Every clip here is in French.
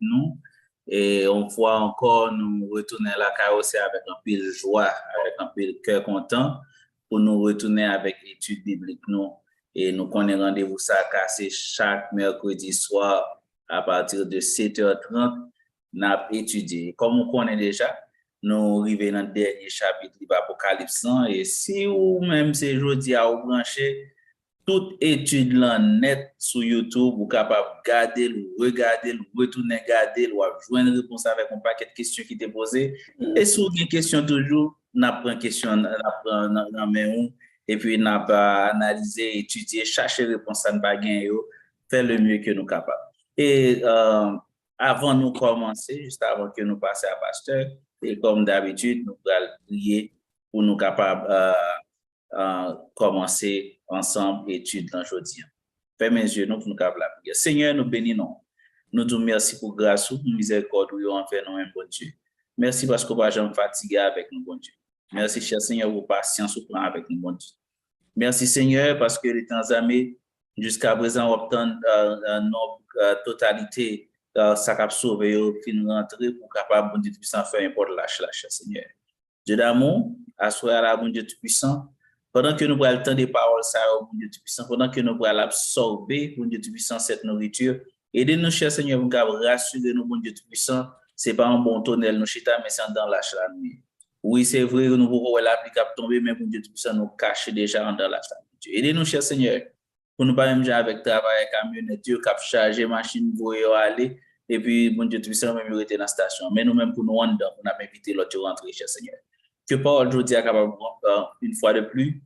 nous. Et on voit encore nous retourner à la carrosserie avec un peu de joie, avec un peu de cœur content pour nous retourner avec l'étude biblique. Nous. Et nous connaissons rendez-vous ça cassé chaque mercredi soir à partir de 7h30. Nous avons étudié. Comme on connaît déjà, nous arrivons dans le dernier chapitre de l'Apocalypse. Et si ou même ces jours-ci à vous brancher, toute étude là net sur YouTube, vous capable de regarder, regarder, retourner regarder, ou joindre une réponse avec un paquet de questions qui étaient posées. Et si vous avez une question toujours, nous prenons question dans main et puis nous analyser, étudier, chercher réponse à ne pas gagner, faire le mieux que nous capables. Et avant de commencer, juste avant que nous passions à pasteur, et comme d'habitude, nous allons prier pour nous capables commencer ensemble l'étude d'aujourd'hui. Fermez mes yeux, nous pour nous capables la prière. Seigneur, nous bénissons. Nous disons merci pour grâce ou miséricorde ou envers nous, bon Dieu. Merci parce que vous n'avez pas fatigué avec nous, bon Dieu. Merci, cher Seigneur, pour patience ou plan avec nous, bon Dieu. Merci, Seigneur, parce que les temps amis, jusqu'à présent, obtenir notre totalité, ça cap sauver au fin rentrer pour capable, bon Dieu puissant, faire un port de lâche, Seigneur. Dieu d'amour, assoir à la bon Dieu puissant, pendant que nous prenons le temps des paroles, ça, bon Dieu puissant, pendant que nous prenons absorber, bon Dieu puissant, cette nourriture, aidez-nous, cher Seigneur, pour rassurer nous, bon Dieu puissant, c'est pas un bon tonnel, nous chita, mais c'est dans la nuit. Oui, c'est vrai que nous pouvons l'applicable tomber, mais bon Dieu puissant, nous cacher déjà dans la nuit. Aidez-nous, cher Seigneur, pour nous pas même avec travail, camionnette, cap charger, machine, voyer aller, et puis, bon Dieu puissant, même rester dans la station. Mais nous-mêmes, pour nous rendre, on a invité l'autre rentrer, cher Seigneur. Que parole aujourd'hui est capable, une fois de plus,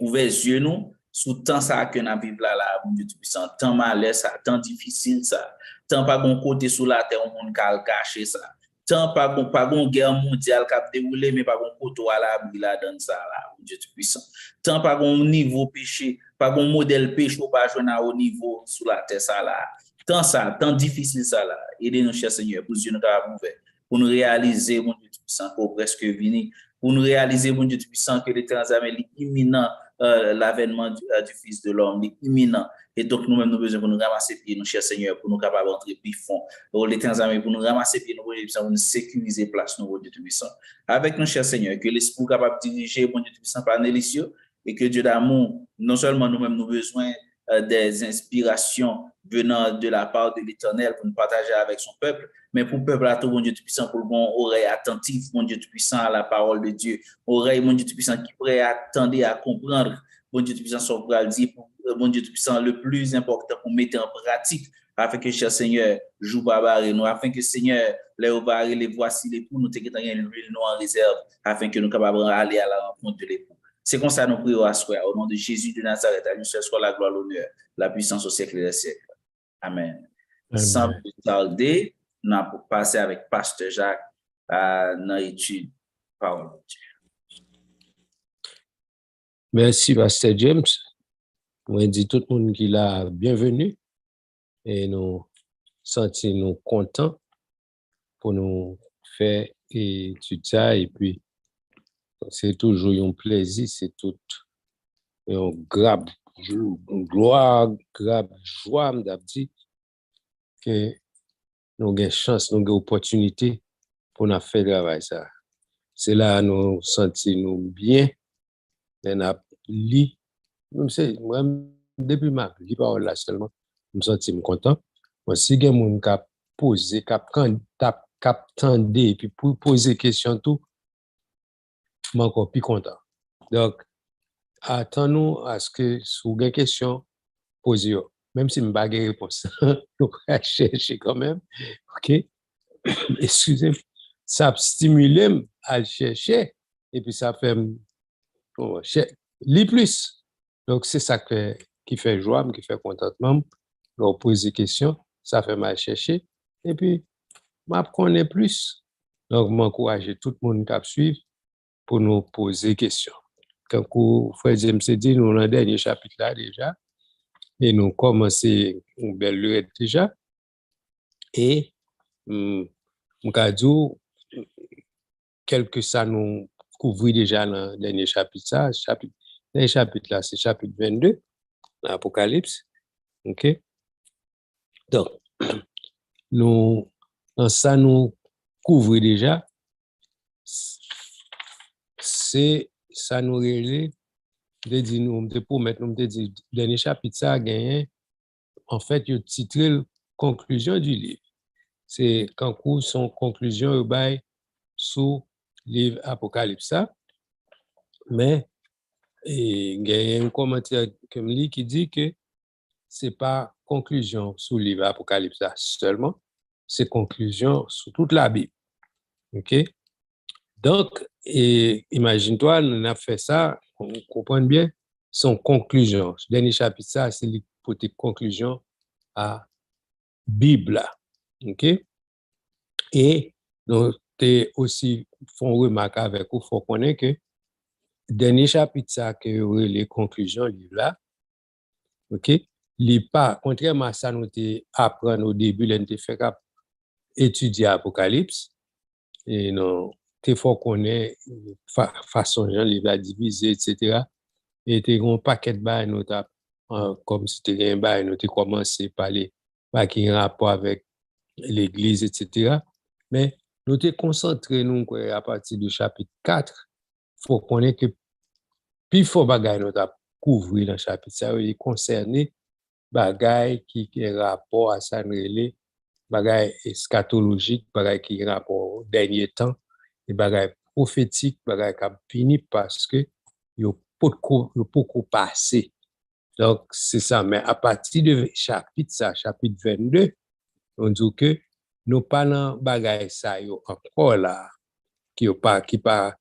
ouvrir les yeux nous, sous temps ça que nous vivons là, bon Dieu puissant, temps malheur, ça, temps difficile, ça, temps pas bon côté sous la terre, on monde caché ça, temps pas bon guerre mondiale qui a déroulé, mais pas bon côté à l'abri là, dans ça, là, bon Dieu puissant, temps pas bon niveau péché, pas bon modèle péché, ou pas jouer à haut niveau sous la terre, ça là, temps ça, temps difficile, ça là, aidez-nous, cher Seigneur, pour Dieu nous capable ouvert, pour nous réaliser, mon Dieu puissant, pour presque venir, pour nous réaliser, mon Dieu puissant, que l'éternel est imminent, l'avènement du Fils de l'homme, est imminent. Et donc, nous-mêmes, nous avons besoin pour nous ramasser pieds, nous, cher Seigneur, pour nous capables d'entrer plus fond. L'éternel pour nous ramasser pieds, nous, pour nous sécuriser place, nous, mon Dieu puissant. Avec nous, cher Seigneur, que l'Esprit capable de diriger, mon Dieu puissant, par Nélicieux, et que Dieu d'amour, non seulement nous-mêmes, nous avons besoin des inspirations venant de la part de l'Éternel pour nous partager avec son peuple, mais pour le peuple à tout, mon Dieu Tout-Puissant, pour le bon oreille attentive, mon Dieu Tout-Puissant, à la parole de Dieu, oreille, mon Dieu Tout-Puissant, qui pourrait attendre à comprendre, mon Dieu Tout-Puissant, son bras dit, mon Dieu Tout-Puissant, le plus important pour mettre en pratique, afin que, cher Seigneur, joue barbaré nous, afin que, Seigneur, les barbarés, les voici les pour nous, nous en réserve, afin que nous capables d'aller à la rencontre de l'époux. C'est comme ça nous prions à soi, au nom de Jésus de Nazareth, à lui seul soit la gloire, l'honneur, la puissance au siècle des siècles. Amen. Sans plus tarder, nous allons passer avec Pasteur Jacques à notre étude parole de Dieu. Merci, Pasteur James. Moi, je dis tout le monde qui l'a bienvenue et nous sentons contents pour nous faire étudier et puis c'est toujours un plaisir, c'est tout un grave gloire, grave joie, m'd'abdi que nous avons chance, nous avons opportunité pour nous faire travail ça. C'est là nous sentons bien, nous avons lu, moi depuis ma lis parole là seulement, nous sentons content. Moi si il y a des gens qui posent, qui attendent et puis pour poser question tout, je suis encore plus content. Donc attendons à ce que si vous avez une question, posez-vous. Même si je n'ai pas de réponse, nous allons chercher quand même. OK? Excusez-moi. Ça stimule à chercher et puis ça fait lire plus. Donc, c'est ça qui fait joie, qui fait contentement. Donc, poser des questions, ça fait mal chercher. Et puis, je connais plus. Donc, je m'encourage tout le monde qui suivre pour nous poser des questions. Quand Frère James dit, nous dans le dernier chapitre là déjà, et nous commençons une belle lurette déjà. Et, je quelque ça nous couvrit déjà dans le dernier chapitre, dernier chapitre là, c'est chapitre 22, l'Apocalypse. OK? Donc, nous, dans ça, nous couvre déjà, c'est ça nous relève de dire nous de pour mettre nous de dire dernier chapitre ça a gagné en fait il titré conclusion du livre c'est quand coup son conclusion au bail sous livre Apocalypse ça mais il y a un commentaire comme lui qui dit que c'est pas conclusion sous livre Apocalypse ça seulement c'est conclusion sur toute la Bible. OK. Donc, imagine-toi, on a fait ça, on comprend bien, son conclusion. Ce dernier chapitre, ça, c'est l'hypothèse conclusion à Bible. OK? Et, donc, tu aussi, font remarquer avec vous, faut connaître que dernier chapitre, ça, que les conclusions, livre là, OK? Les pas, contrairement à ça, nous apprenons au début, nous avons fait étudier Apocalypse, et non, il faut connaître façon dont les va diviser, etc. Et tu as un paquet de bails, comme si tu as un bail, tu as commencé à parler qui a un rapport avec l'Église, etc. Mais nous te concentré nous à partir du chapitre 4. Il faut connaître que plus fort bagaille nous a couvrir dans le chapitre, ça veut dire concerner bagaille qui a rapport à ça, bagaille eschatologique, bagaille qui a rapport au dernier temps, et bagaille prophétique, bagaille qui a fini parce que il y a beaucoup passé. Donc, c'est ça. Mais à partir de chapitre 22, on dit que nous parlons bagaille ça yo encore là, qui pas,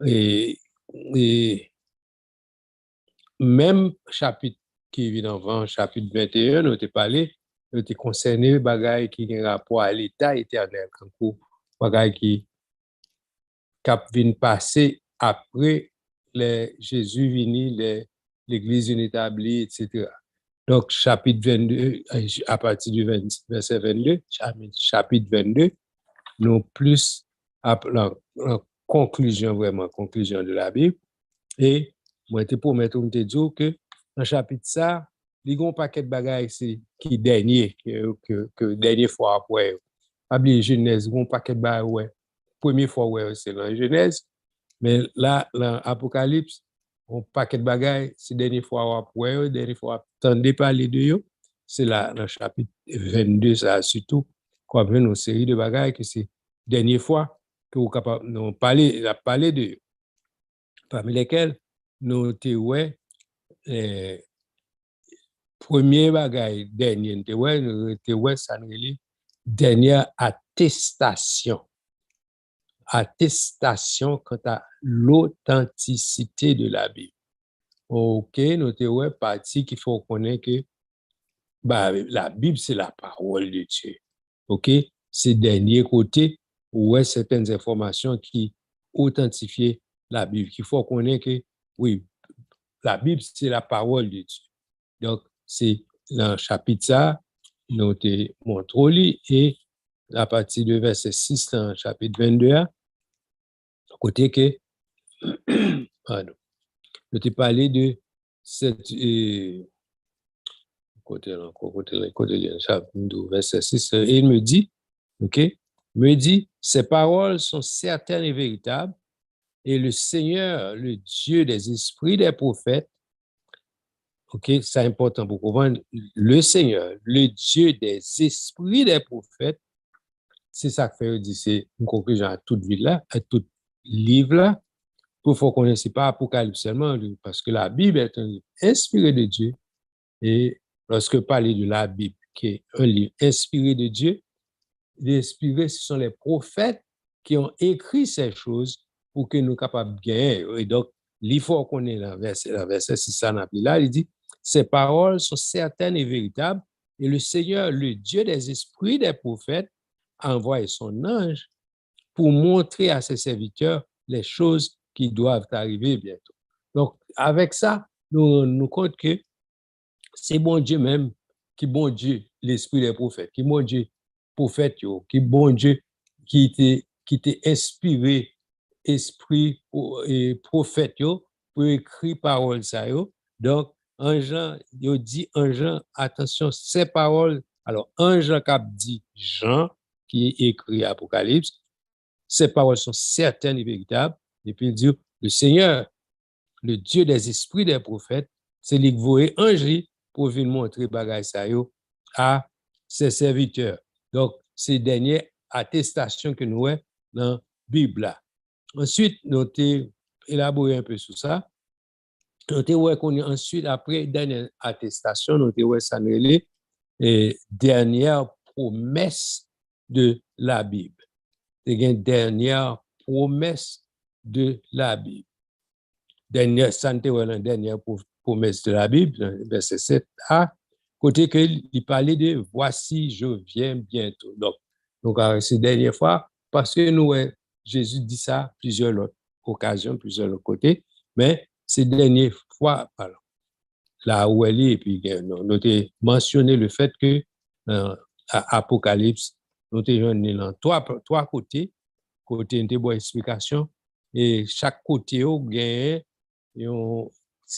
et, et même chapitre qui vient avant, chapitre 21, nous avons parlé, nous avons concerné bagaille qui a rapport à l'état éternel, comme bagaille qui vient passer après Jésus vini, l'Église établie, etc. Donc, chapitre 22, à partir du verset 22, chapitre 22, nous plus la conclusion, vraiment, conclusion de la Bible. Et moi, je pour mettre te dire que dans le chapitre ça, il y a un paquet de bagages qui est dernier, que dernière fois après. Pas oublier Genèse, il y a un paquet de bagages, ouais. Première fois, ouais, c'est dans Genèse. Mais là, dans l'Apocalypse, un paquet de bagages, c'est dernière fois après, dernière fois, attendez parler de eux. C'est là, dans le chapitre 22, ça, surtout, qu'on a une série de bagages que c'est dernière fois que vous capable de parler de eux. Parmi lesquels, nous avons premier bagage, dernier, nous avons ça dernière attestation. Attestation quant à l'authenticité de la Bible. OK, nous avons partie qu'il faut connaître que la Bible, c'est la parole de Dieu. OK, c'est dernier côté où il y a certaines informations qui authentifient la Bible. Il faut connaître que, oui, la Bible, c'est la parole de Dieu. Donc, c'est dans le chapitre ça, nous te montrons et à partir du verset 6 dans le chapitre 22, côté que, pardon, nous te parlé de cette, côté verset 6, et il me dit, OK, ces paroles sont certaines et véritables, et le Seigneur, le Dieu des esprits des prophètes, OK, c'est important pour comprendre, le Seigneur, le Dieu des esprits des prophètes, c'est ça que fait dire, c'est une conclusion à toute vie là, à tout livre là, pour faut qu'on ne pas Apocalypse seulement, parce que la Bible est un livre inspiré de Dieu, et lorsque parler de la Bible, qui est un livre inspiré de Dieu, les inspirés, ce sont les prophètes qui ont écrit ces choses pour que nous capables de gagner. Et donc, il faut qu'on ait la verset 6 là, il dit, ces paroles sont certaines et véritables, et le Seigneur, le Dieu des esprits des prophètes, a envoyé son ange pour montrer à ses serviteurs les choses qui doivent arriver bientôt. Donc, avec ça, nous compte que c'est bon Dieu même, qui bon Dieu, l'esprit des prophètes, qui bon Dieu, prophète, qui bon Dieu, qui t'est inspiré, esprit et prophète, pour écrire parole ça. Donc, en Jean, il dit en Jean, attention, ces paroles Alors, ange qui a dit Jean, qui écrit Apocalypse, ces paroles sont certaines et véritables. Et puis il dit, le Seigneur, le Dieu des esprits des prophètes, c'est lui qui voit ange pour venir montrer bagaille ça à ses serviteurs. Donc, c'est dernière attestation que nous avons dans la Bible. Ensuite, nous avons élaboré un peu sur ça. Nous avons ensuite, après dernière attestation, nous avons ça dernière promesse de la Bible. C'est une dernière promesse de la Bible. Dernière promesse de la Bible, verset 7a, côté qu'il parlait de « Voici, je viens bientôt ». Donc c'est dernière fois, parce que nous, Jésus dit ça plusieurs autres occasions, plusieurs autres côtés, mais c'est dernière fois, alors, là où elle est, et puis nous avons mentionné le fait que Apocalypse, nous avons dans trois côtés une bonne explication, et chaque côté a une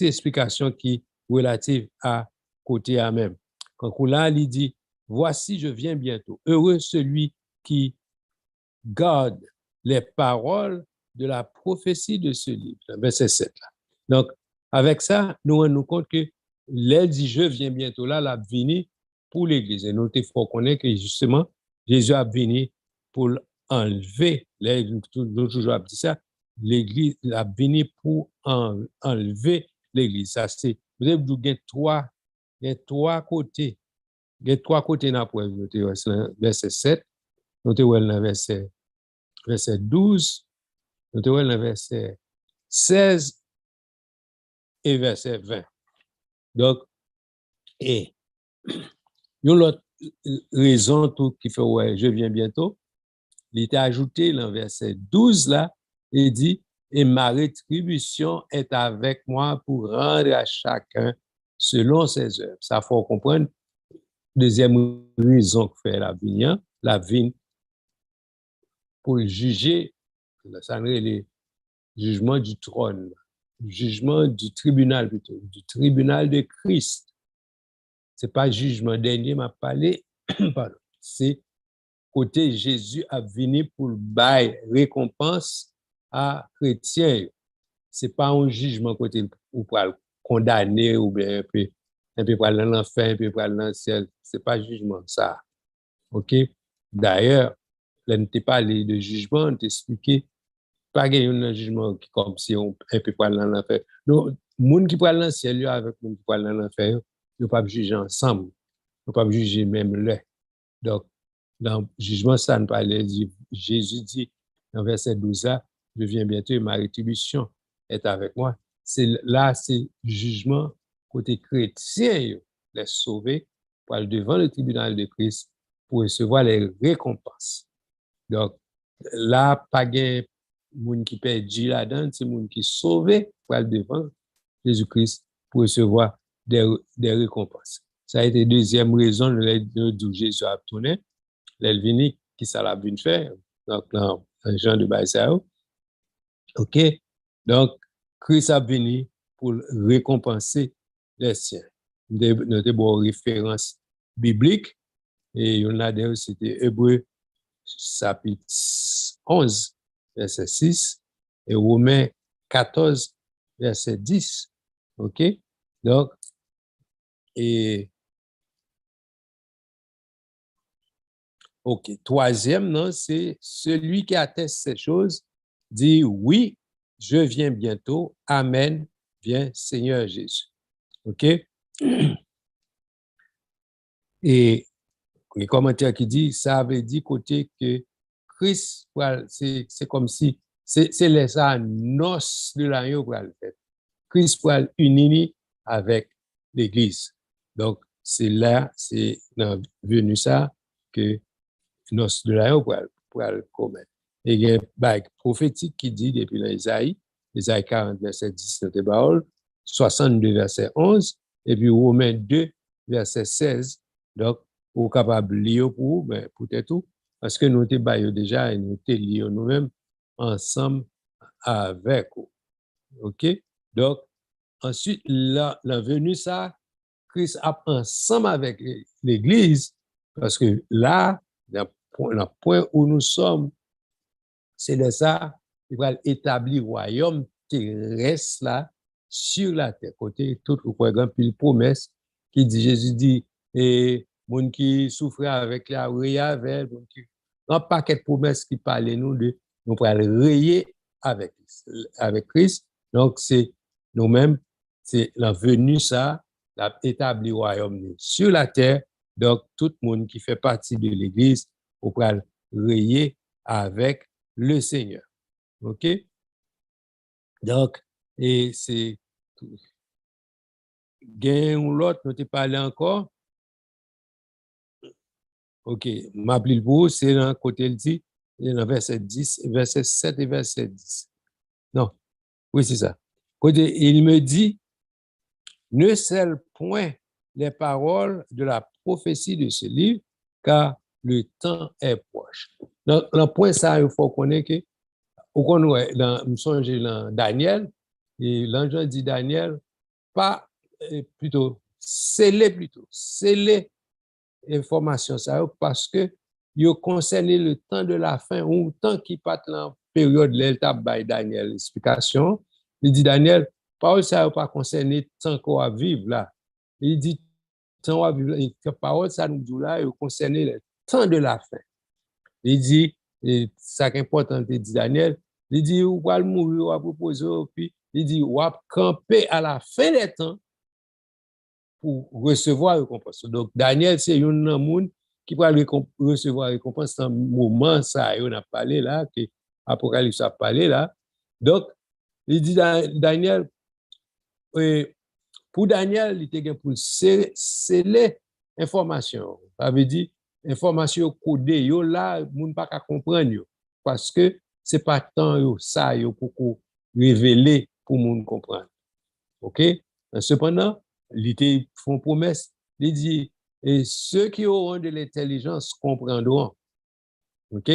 explication qui est relative à côté à même. Quand là, il dit, voici, je viens bientôt. Heureux celui qui garde les paroles de la prophétie de ce livre. Verset 7. Donc, avec ça, nous rendons compte que l'aile dit, je viens bientôt là, l'a venu pour l'Église. Et nous devons connaître que justement, Jésus a venu pour enlever, nous toujours dit ça, l'Église a venu pour enlever l'Église. Ça, c'est, vous avez dit, il y a trois côtés. Il y a trois côtés dans le verset 7, nous avons le verset 12, nous avons le verset 16 et verset 20. Donc, et il y a une autre raison tout qui fait, ouais, je viens bientôt. Il était ajouté dans le verset 12 là, et dit, et ma rétribution est avec moi pour rendre à chacun selon ses œuvres. Ça, faut comprendre. Deuxième raison que fait la vigne pour juger, ça le jugement du trône, jugement du tribunal plutôt, du tribunal de Christ. C'est pas jugement dernier, m'a parlé, pardon, c'est côté Jésus a venu pour bailler récompense à chrétiens. C'est pas un jugement côté ou pour condamner ou bien un peu pour aller dans l'enfer, un peu pour aller dans le ciel. C'est pas jugement ça. OK? D'ailleurs, là, ne t'ai parlé de jugement, on t'expliqué pas gagner un jugement qui comme si on un peu pour aller dans l'enfer. Non, monde qui pour aller dans le ciel avec monde qui pour aller dans l'enfer, ils ne pas juger ensemble. Ils ne pas juger même là. Donc, dans le jugement, ça ne parlait, Jésus dit, dans verset 12, je viens bientôt et ma rétribution est avec moi. Là, c'est jugement côté chrétien, les sauver pour aller devant le tribunal de Christ pour recevoir les récompenses. Donc, là, pas de monde qui perdu là-dedans, c'est monde qui sauvé pour aller devant Jésus-Christ pour recevoir des récompenses. Ça a été la deuxième raison de Jésus a tourné. L'Elvini, qui ça l'a vu faire, donc dans Jean de Baïsao. OK? Donc, Christ a venu pour récompenser les siens. Nous avons une référence biblique, et il y en a d'ailleurs, c'était Hébreu chapitre 11, verset 6, et Romains 14, verset 10. OK? Donc, et OK. Troisième, non, c'est celui qui atteste ces choses, dit oui, je viens bientôt. Amen. Viens, Seigneur Jésus. OK? Et les commentaires qui disent, ça avait dit côté que Christ, c'est comme si, c'est les noces de l'agneau pour le faire. Christ pour unir avec l'Église. Donc, c'est là, c'est venu ça que noces de l'agneau pour le commettre. Et il y a un bague prophétique qui dit depuis l'Ésaïe 40, verset 10, notre parole, 62, verset 11, et puis Romains 2, verset 16. Donc, vous êtes capable de lire pour vous, peut-être tout, parce que nous sommes déjà et nous sommes liés nous-mêmes ensemble avec vous. OK? Donc, ensuite, la venue, ça, Christ a ensemble avec l'Église Parce que là, dans le point où nous sommes, c'est de ça, il va établir le royaume terrestre là, sur la terre. Côté tout le programme, puis promesse qui dit, Jésus dit, et moun qui souffre avec la avec, un paquet de promesses qui parlent nous de, nous pour rayer avec Christ. Donc, c'est nous-mêmes, c'est la venue ça, l'établir le royaume sur la terre. Donc, tout le monde qui fait partie de l'Église, pour rayer avec le Seigneur. OK? Donc, et c'est gain ou l'autre, nous t'ai parlé encore. OK, m'appelle pour c'est dans côté il dit dans verset 10, verset 7 et verset 10. Non. Oui, c'est ça. Côté il me dit ne scelle point les paroles de la prophétie de ce livre car le temps est proche. Donc, le point ça il faut connaître que au qu'on dans Daniel et l'ange dit Daniel pas plutôt sceller information ça parce que il concerne le temps de la fin ou temps qui passe dans période l'étape by Daniel explication il dit Daniel parole ça pas concerner temps qu'on va vivre là il dit temps à vivre parole ça nous dit là il concerne le temps de la fin il dit et ça qui est important il dit Daniel il dit ou va mourir ou va proposer puis il dit ou va camper à la fin des temps pour recevoir la récompense. Donc, Daniel, c'est un monde qui va recevoir la récompense dans le moment, ça, on a parlé là, que Apocalypse a parlé là. Donc, il dit, Daniel, pour Daniel, il était pour sceller l'information. Ça veut dire, information codée, yo là, moun pas qu'à comprendre yo, parce que c'est pas tant yo, ça, yo, pour révéler pour moun comprendre. OK? Cependant, ils font promesse. Il dit, et ceux qui auront de l'intelligence comprendront. OK?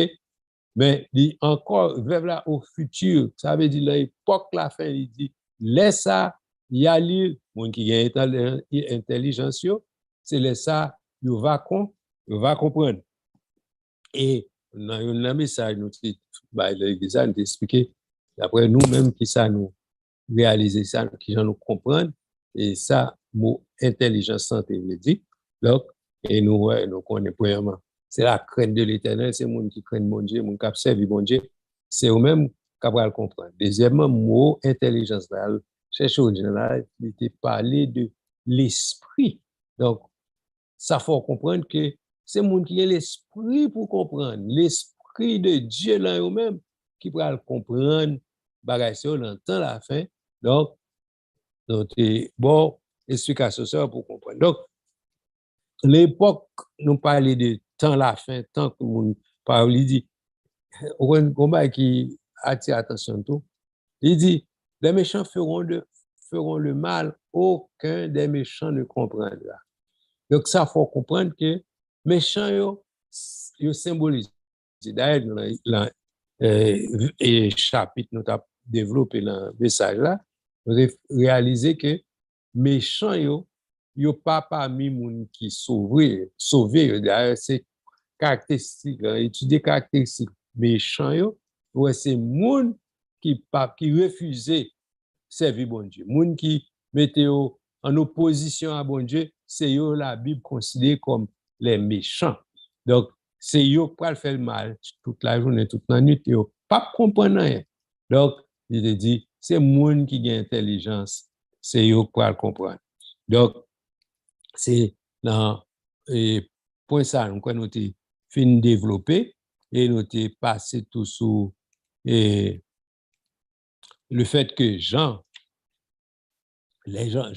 Mais il encore, vers là au futur, ça veut dire l'époque, la fin, il dit, laisse ça, y aller, mon qui a intelligence, c'est laisse ça, il va comprendre. Et dans un message, nous avons expliqué, d'après nous-mêmes, qui ça nous réaliser ça, qui nous comprendre. Et ça, mot intelligence santé veut dire. Donc, et nous connaissons premièrement. C'est la crainte de l'éternel, c'est monde qui craint mon Dieu, mon qui servi mon Dieu. C'est eux-mêmes qui vont le comprendre. Deuxièmement, mot intelligence, cherche au général, il était parlé de l'esprit. Donc, ça faut comprendre que c'est monde qui a l'esprit pour comprendre. L'esprit de Dieu là eux-mêmes qui va le comprendre, bagage ça, on entend la fin. Donc, bon, explication ça pour comprendre. Donc, l'époque, nous parlait de temps la fin, temps que nous parle, il dit, on combat qui attire attention tout. Il dit, les méchants feront le mal, aucun des méchants ne comprendra. Donc, ça, faut comprendre que méchants, ils symbolisent. D'ailleurs, dans le chapitre, nous avons développé le message là, vous réalisez que méchants yo pas parmi moun qui sauvé d'ailleurs c'est caractéristique étudier caractéristique méchants yo ouais c'est moun qui refusait servir bon Dieu moun qui mettait en opposition à bon Dieu c'est yo la Bible considère comme les méchants donc c'est yo qui faire le mal toute la journée toute la nuit yo pas comprendre rien donc il dit c'est moun qui a intelligence c'est eux pour le comprendre. Donc, c'est dans le point ça, nous avons fin développer et nous avons passé tout sur le fait que les gens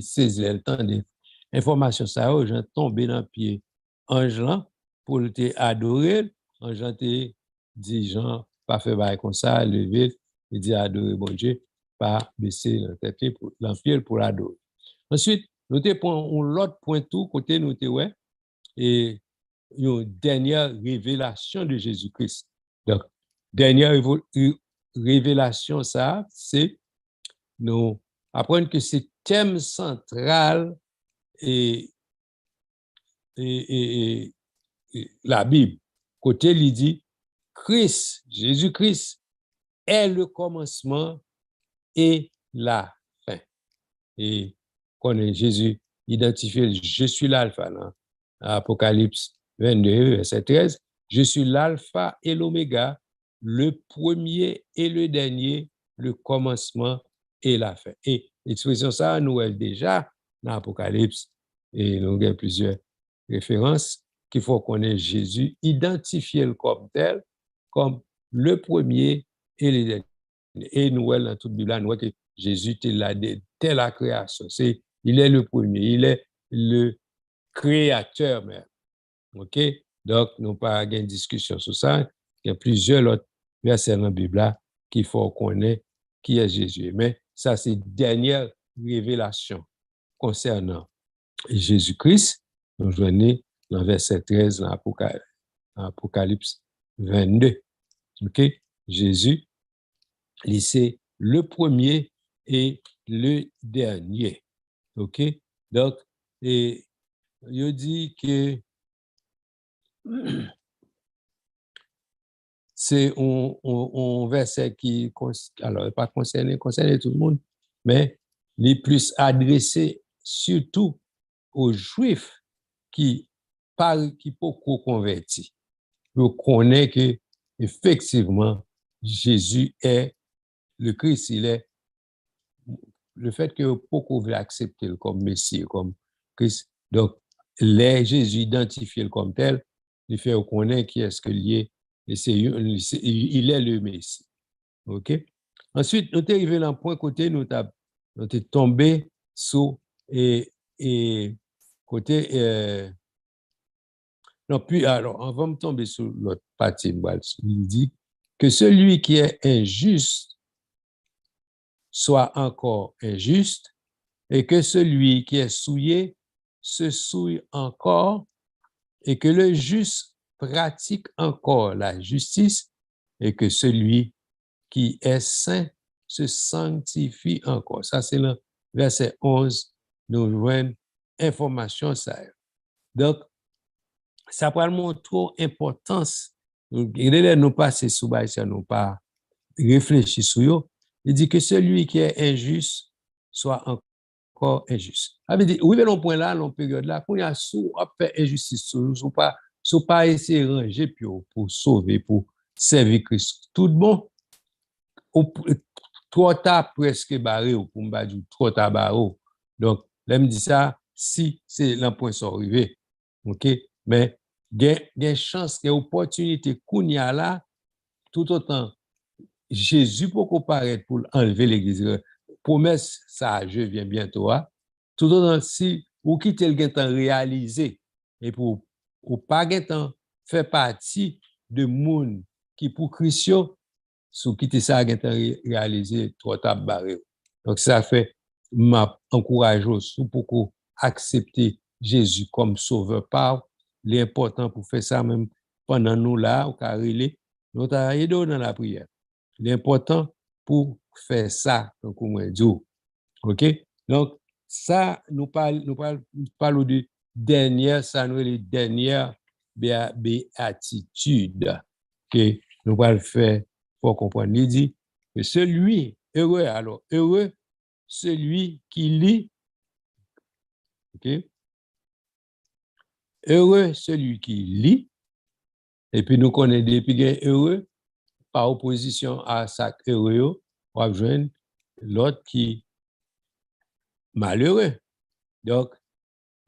saisi le temps des informations, ça, Jean tombé dans le pied ange là pour te adorer. Ange te dit, Jean, pas faire comme ça, lever, il dit adorer bon Dieu. Pas baisser l'empire pour l'adorer. Ensuite, nous avons l'autre point tout, côté nous avons et une dernière révélation de Jésus-Christ. Donc, dernière révélation, ça, c'est nous apprendre que c'est thème central et la Bible, côté il dit, Christ, Jésus-Christ, est le commencement et la fin. Et quand Jésus identifie, je suis l'alpha, dans Apocalypse 22, verset 13, je suis l'alpha et l'oméga, le premier et le dernier, le commencement et la fin. Et l'expression ça, nous est déjà dans l'Apocalypse, et nous avons plusieurs références qu'il faut connaître Jésus, identifier comme tel, comme le premier et le dernier. Et nous, dans toute la Bible, nous voyons que Jésus était là dès la création. Il est le premier, il est le créateur même. OK? Donc, nous n'avons pas de discussion sur ça. Il y a plusieurs autres versets dans la Bible qu'il faut connaître qui est Jésus. Mais ça, c'est la dernière révélation concernant Jésus-Christ. Nous venons dans verset 13 dans Apocalypse 22. OK? Jésus, c'est le premier et le dernier. OK? Donc, et je dis que c'est un verset qui, alors, pas concerné tout le monde, mais les plus adressés surtout aux Juifs qui beaucoup convertis. Vous connaissez que effectivement Jésus est le Christ, il est le fait que beaucoup veulent accepter comme Messie, comme Christ. Donc, Jésus identifié comme tel, il fait connaître qui est-ce que lié, et il est le Messie. OK? Ensuite, nous sommes arrivés à un point côté, nous sommes tombés sur et côté. Non, puis alors, on va me tomber sur l'autre partie. Il dit que celui qui est injuste soit encore injuste, et que celui qui est souillé se souille encore, et que le juste pratique encore la justice, et que celui qui est saint se sanctifie encore. Ça, c'est le verset 11, nous joignons information ça. Donc, ça prend trop d'importance. Nous passer sous ça, nous pas réfléchir sur eux. Il dit que celui qui est injuste soit encore injuste. Ça veut dire, oui, mais dans point là, dans période là, qu'on y a sous fait injustice sur pas essayer de ranger pour sauver, pour servir Christ. Tout bon, trop tard presque barré, ou pour me dire trop tard barré. Donc, là, me dit ça, si c'est l'emploi sont arrivé. OK? Mais, il y a chance, il y a opportunité qu'on y a là, tout autant Jésus pour comparaître pour enlever l'église. Promesse, ça, je viens bientôt. Tout autant si ou quitter le temps réalisé et pour pas temps faire partie de monde qui pour Christ, sous quitter ça temps réalisé trop tard barré. Donc ça fait m'encourage pour accepter Jésus comme sauveur par l'important pour faire ça même pendant nous là au carré nous t'aider dans la prière. L'important pour faire ça, donc on dit, OK? Donc, ça, nous parlons de dernière, ça nous est les dernières béatitudes que nous allons faire pour comprendre. Il dit que celui, heureux, alors, heureux, celui qui lit, OK? Heureux, celui qui lit, et puis nous connaissons depuis heureux, par opposition à ça heureux, on va joindre l'autre qui malheureux. Donc,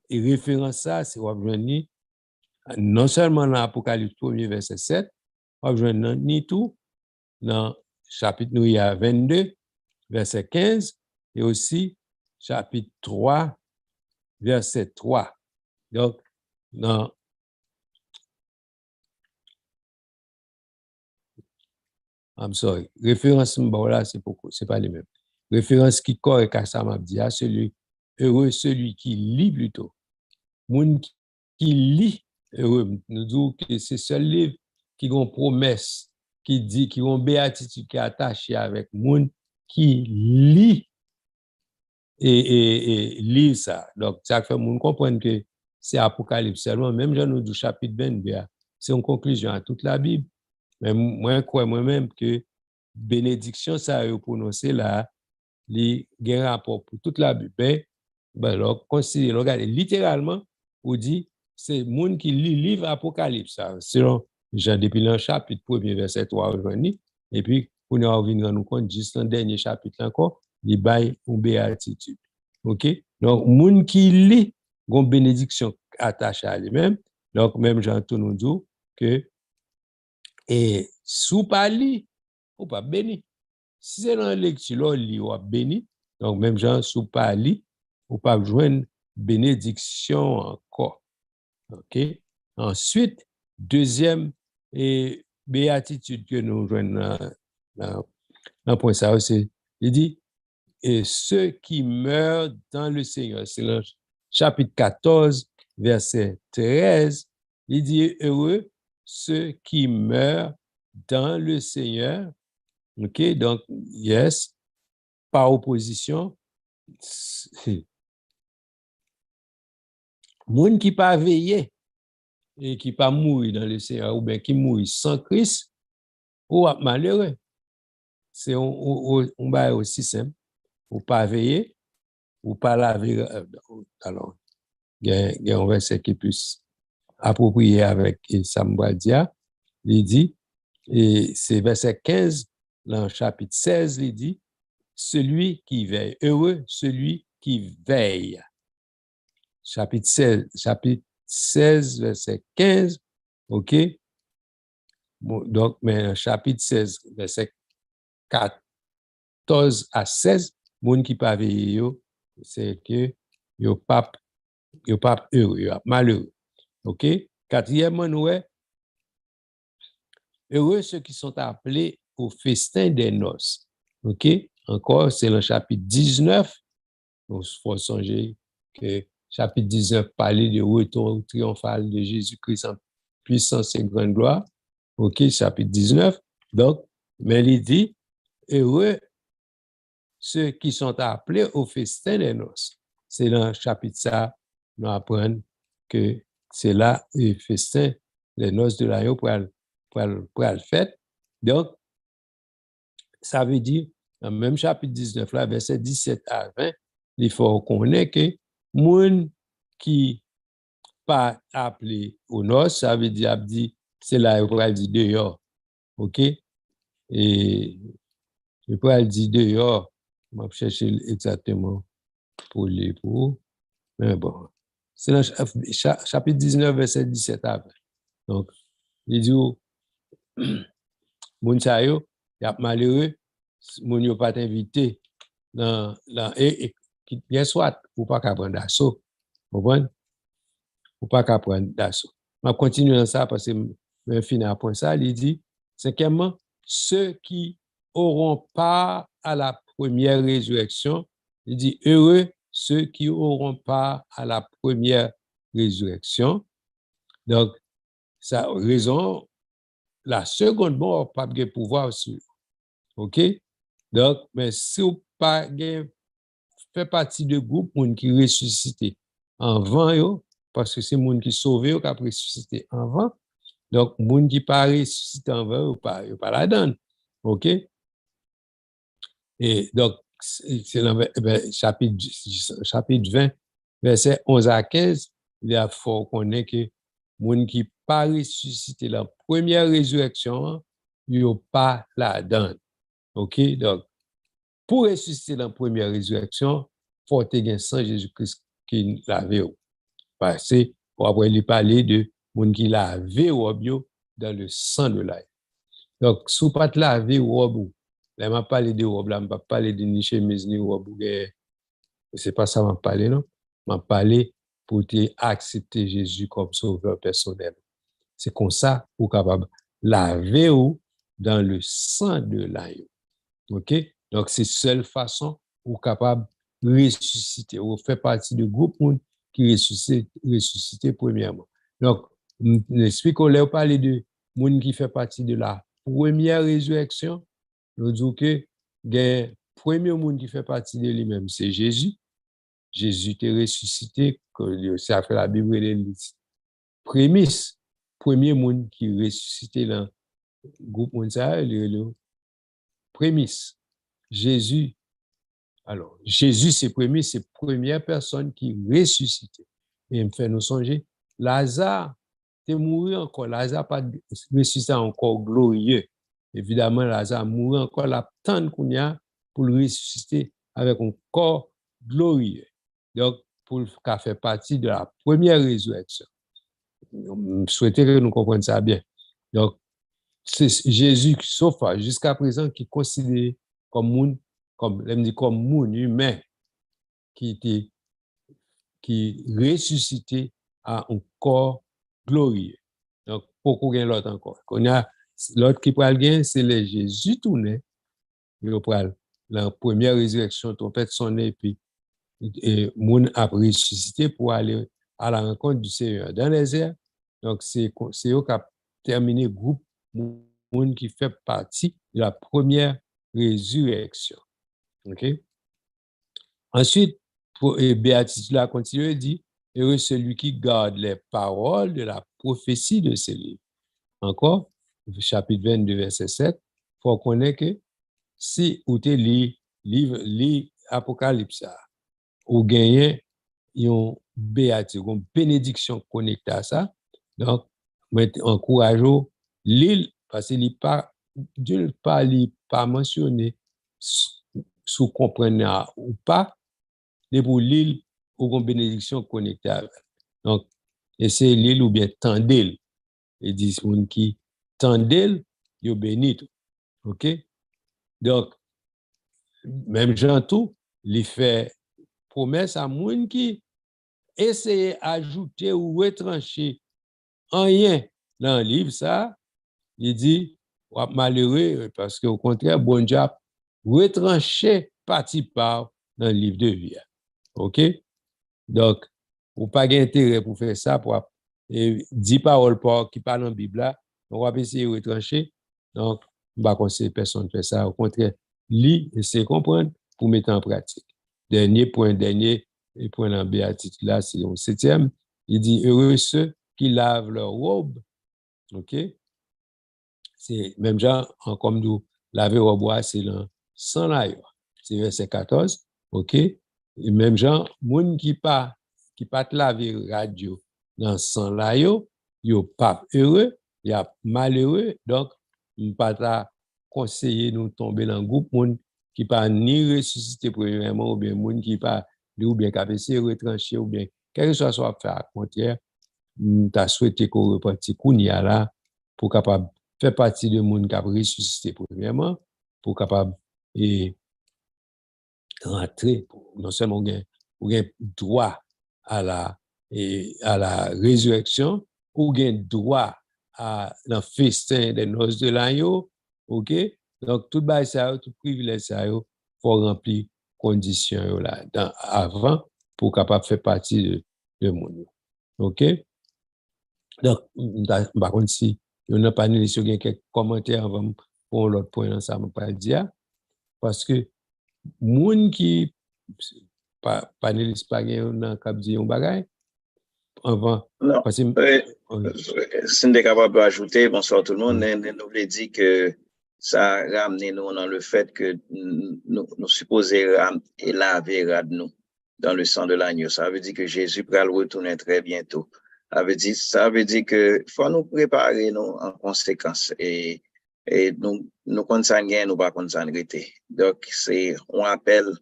il référence ça, c'est on va joindre non seulement dans l'Apocalypse 1er verset 7, on va joindre ni tout dans chapitre 22 verset 15 et aussi chapitre 3 verset 3. Donc, dans I'm sorry. Référence là, c'est pas les mêmes. Référence qui correct à ça m'a dit, celui heureux, celui qui lit plutôt. Moun qui lit, heureux, nous disons que c'est seul livre qui ont promesse, qui dit, qui ont béatitude qui est attaché avec moun qui lit et lit ça. Donc, ça fait moun comprendre que c'est Apocalypse seulement, même Jean nous dit chapitre 22, c'est une conclusion à toute la Bible. Mais moi, je crois moi-même que bénédiction, ça a prononcé là, les gains rapport pour toute la Bible. Ben, alors, considérez, regardez, littéralement, on dit, c'est le monde qui lit le livre Apocalypse, ça, selon Jean, depuis le chapitre 1er, verset 3 aujourd'hui, et puis, on a envie de nous compte, juste dans le dernier chapitre encore, il bail une béatitude. OK? Donc, le monde qui lit, une bénédiction attachée à lui-même, donc, même Jean nous dit que, et sous pas lit, ou pas béni. Si c'est dans la lecture, li ou béni, donc même Jean sous pas li, ou pas joindre bénédiction encore. OK? Ensuite, deuxième béatitude que nous joignons dans point ça, c'est, il dit, et ceux qui meurent dans le Seigneur, c'est le chapitre 14, verset 13, il dit, heureux ceux qui meurent dans le Seigneur. OK, donc, yes, par opposition, monde qui pas veillé et qui pas mourir dans le Seigneur ou bien qui mourit sans Christ, ou malheureux. C'est un bail aussi simple. Ou pas veiller, ou pas laver. Alors, il y a un verset qui est plus approprié avec Sambadia. Il dit, et c'est verset 15, dans le chapitre 16, il dit, celui qui veille. Heureux celui qui veille. Chapitre 16, verset 15. OK? Bon, donc, mais chapitre 16, verset 14 à 16, moun qui pas veille, c'est que yo pas heureux, yo malheureux. OK? Quatrièmement, nous, heureux ceux qui sont appelés au festin des noces. OK? Encore, c'est le chapitre 19. Il faut songer que chapitre 19 parlait du retour triomphal de Jésus-Christ en puissance et grande gloire. OK, chapitre 19. Donc, mais il dit, heureux ceux qui sont appelés au festin des noces. C'est dans le chapitre ça, nous apprenons que c'est là le festin, les noces de l'agneau pour le faire. Donc, ça veut dire, dans le même chapitre 19, là, verset 17 à 20, il faut connaître que moun qui pas appelé au noces, ça veut dire, c'est là, il pourrait dire dehors. OK? Et je pourrais dire dehors, je vais chercher exactement pour les pour. Mais bon, c'est dans chapitre 19, verset 17 à 20. Donc, il dit, moun sa yo, y a malheureux, moun yo pas invité et bien soit, ou pas qu'à prendre d'assaut. Vous comprenez? Ou pas qu'à prendre d'assaut. Je continue dans ça parce que je finis à point ça. Il dit, cinquièmement, ceux qui auront part à la première résurrection, il dit, heureux ceux qui auront part à la première résurrection. Donc, ça raison, la seconde mort, pas de pouvoir sur. OK? Donc, mais si vous pas fait partie de groupe moun qui ressuscité avant yo, parce que c'est moun qui sauvé ou qui a ressuscité avant. Donc, moun qui pas ressuscité avant ou pas la donne. OK? Et donc, c'est dans chapitre 20, verset 11 à 15, il faut connaître que moun qui pas ressuscité la première résurrection, yo pas la donne. OK? Donc, pour ressusciter dans la première résurrection, il faut que sang Jésus-Christ qui l'avait. Parce que, après, il parlait de monde qui l'avait dans le sang de l'agneau. Donc, si vous ne laver robe, là, je ne parle de robe, je ne parle de ni chemise ni robe. Ce n'est pas ça que je parle, non? Je parle pour accepter Jésus comme sauveur personnel. C'est comme ça que vous êtes capable de laver dans le sang de l'agneau. OK? Donc, c'est la seule façon où vous êtes capable de ressusciter, ou faire partie du groupe qui ressuscite premièrement. Donc, l'explique qu'on a parlé de monde qui fait partie de la première résurrection. Nous disons que le premier monde qui fait partie de lui-même, c'est Jésus. Jésus était ressuscité, que ça fait la Bible, les prémices, premier monde qui ressuscité dans le groupe mondial, le prémisse. Jésus, alors, Jésus, c'est prémisse, c'est première personne qui ressuscité. Et il me fait nous songer, Lazare, t'es mouru encore, Lazare pas ressuscité encore glorieux. Évidemment, Lazare mouru encore, la tante qu'on y a pour le ressusciter avec un corps glorieux. Donc, pour faire partie de la première résurrection. Je souhaitais que nous comprenions ça bien. Donc, c'est Jésus, sauf jusqu'à présent, qui est considéré comme monde, comme monde humain, qui ressuscité à un corps glorieux. Donc, pourquoi il y a l'autre encore? L'autre qui parle bien, c'est le Jésus tourné. Il parle la première résurrection, trompette sonné, puis monde a ressuscité pour aller à la rencontre du Seigneur dans les airs. Donc, c'est eux qui ont terminé le groupe monde qui fait partie de la première résurrection. OK? Ensuite, béatitude là continue, dit, heureux celui qui garde les paroles de la prophétie de ce livre. Encore, chapitre 22, verset 7, il faut connaître que si vous lisez l'Apocalypse, ou gagnez une béatitude, une bénédiction connectée à ça. Donc, encourageons l'île, parce que Dieu ne pas mentionné sous comprenant ou pas, mais pour l'île ou une bénédiction connectée avec. Donc, essayez l'île ou bien tendez-le. Et dit qui tendez-le, il bénit. OK? Donc, même Jean tout, il fait promesse à moun qui essaye d'ajouter ou retrancher rien dans le livre, ça, il dit, malheureux, parce qu'au contraire, bon Dieu a retranché partie par dans le livre de vie. OK? Donc, ou pas d'intérêt pour faire ça, pour 10 paroles qui parlent dans la Bible, là, on va essayer de retrancher. Donc, je ne vais pas conseiller personne de faire ça. Au contraire, lis et c'est comprendre pour mettre en pratique. Dernier point dans la béatitude, là, c'est le 7e. Il dit, heureux ceux qui lavent leur robe. OK? C'est même genre, comme nous, laver robe, c'est le sang là. C'est verset 14. OK? Et même genre, moun qui pas laver radio dans sang là, yo pas heureux, y a malheureux. Donc, on pas conseiller nous tomber dans le groupe moun qui pas ni ressuscité premièrement, ou bien moun qui pas ou bien qui a essayé retrancher, ou bien quel que soit faire à contraire, t'as souhaité qu'on repartit kounya là pour capable faire partie de monde qui a ressuscité premièrement, pour capable et rentrer non seulement ou gain droit à la résurrection, ou gain droit à le festin des noces de l'agneau. OK? Donc tout ça, tout privilège ça, faut remplir conditions là avant pour capable faire partie de monde. OK? Donc, par contre, si on n'a pas sur quelques commentaires avant pour l'autre point, ça ne m'a pas dire. Parce que, moun qui panéliste pas dans cap dire un bagay avant. Non. Parce que, si on est capable d'ajouter, bonsoir tout le monde, nous voulons dire que ça a ramené nous dans le fait que nous supposons laver nous dans le sang de l'agneau. Ça veut dire que Jésus va le retourner très bientôt. Ça veut dire que faut nous préparer nous en conséquence et nous consanguins nous pas consanguiner. Donc c'est on appelle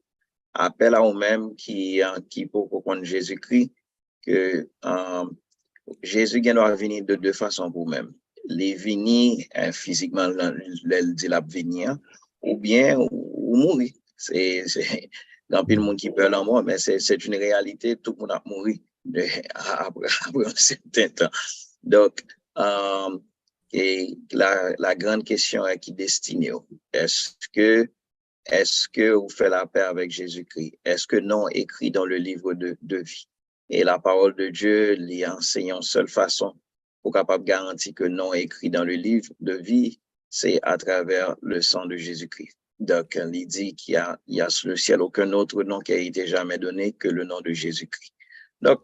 à nous-mêmes qui pour comprendre Jésus-Christ que Jésus doit venir de deux façons pour même. Les venir physiquement il dit la venir ou bien ou mourir. C'est dans le monde qui peur la mort, mais c'est une réalité, tout le monde a mouru après un certain temps. Donc, et la grande question est qui destinée. Est-ce que vous faites la paix avec Jésus-Christ? Est-ce que non écrit dans le livre de vie? Et la parole de Dieu l'y enseigne en seule façon pour capable garantir que non écrit dans le livre de vie, c'est à travers le sang de Jésus-Christ. Donc, il dit qu'il y a sur le ciel aucun autre nom qui a été jamais donné que le nom de Jésus-Christ. Donc,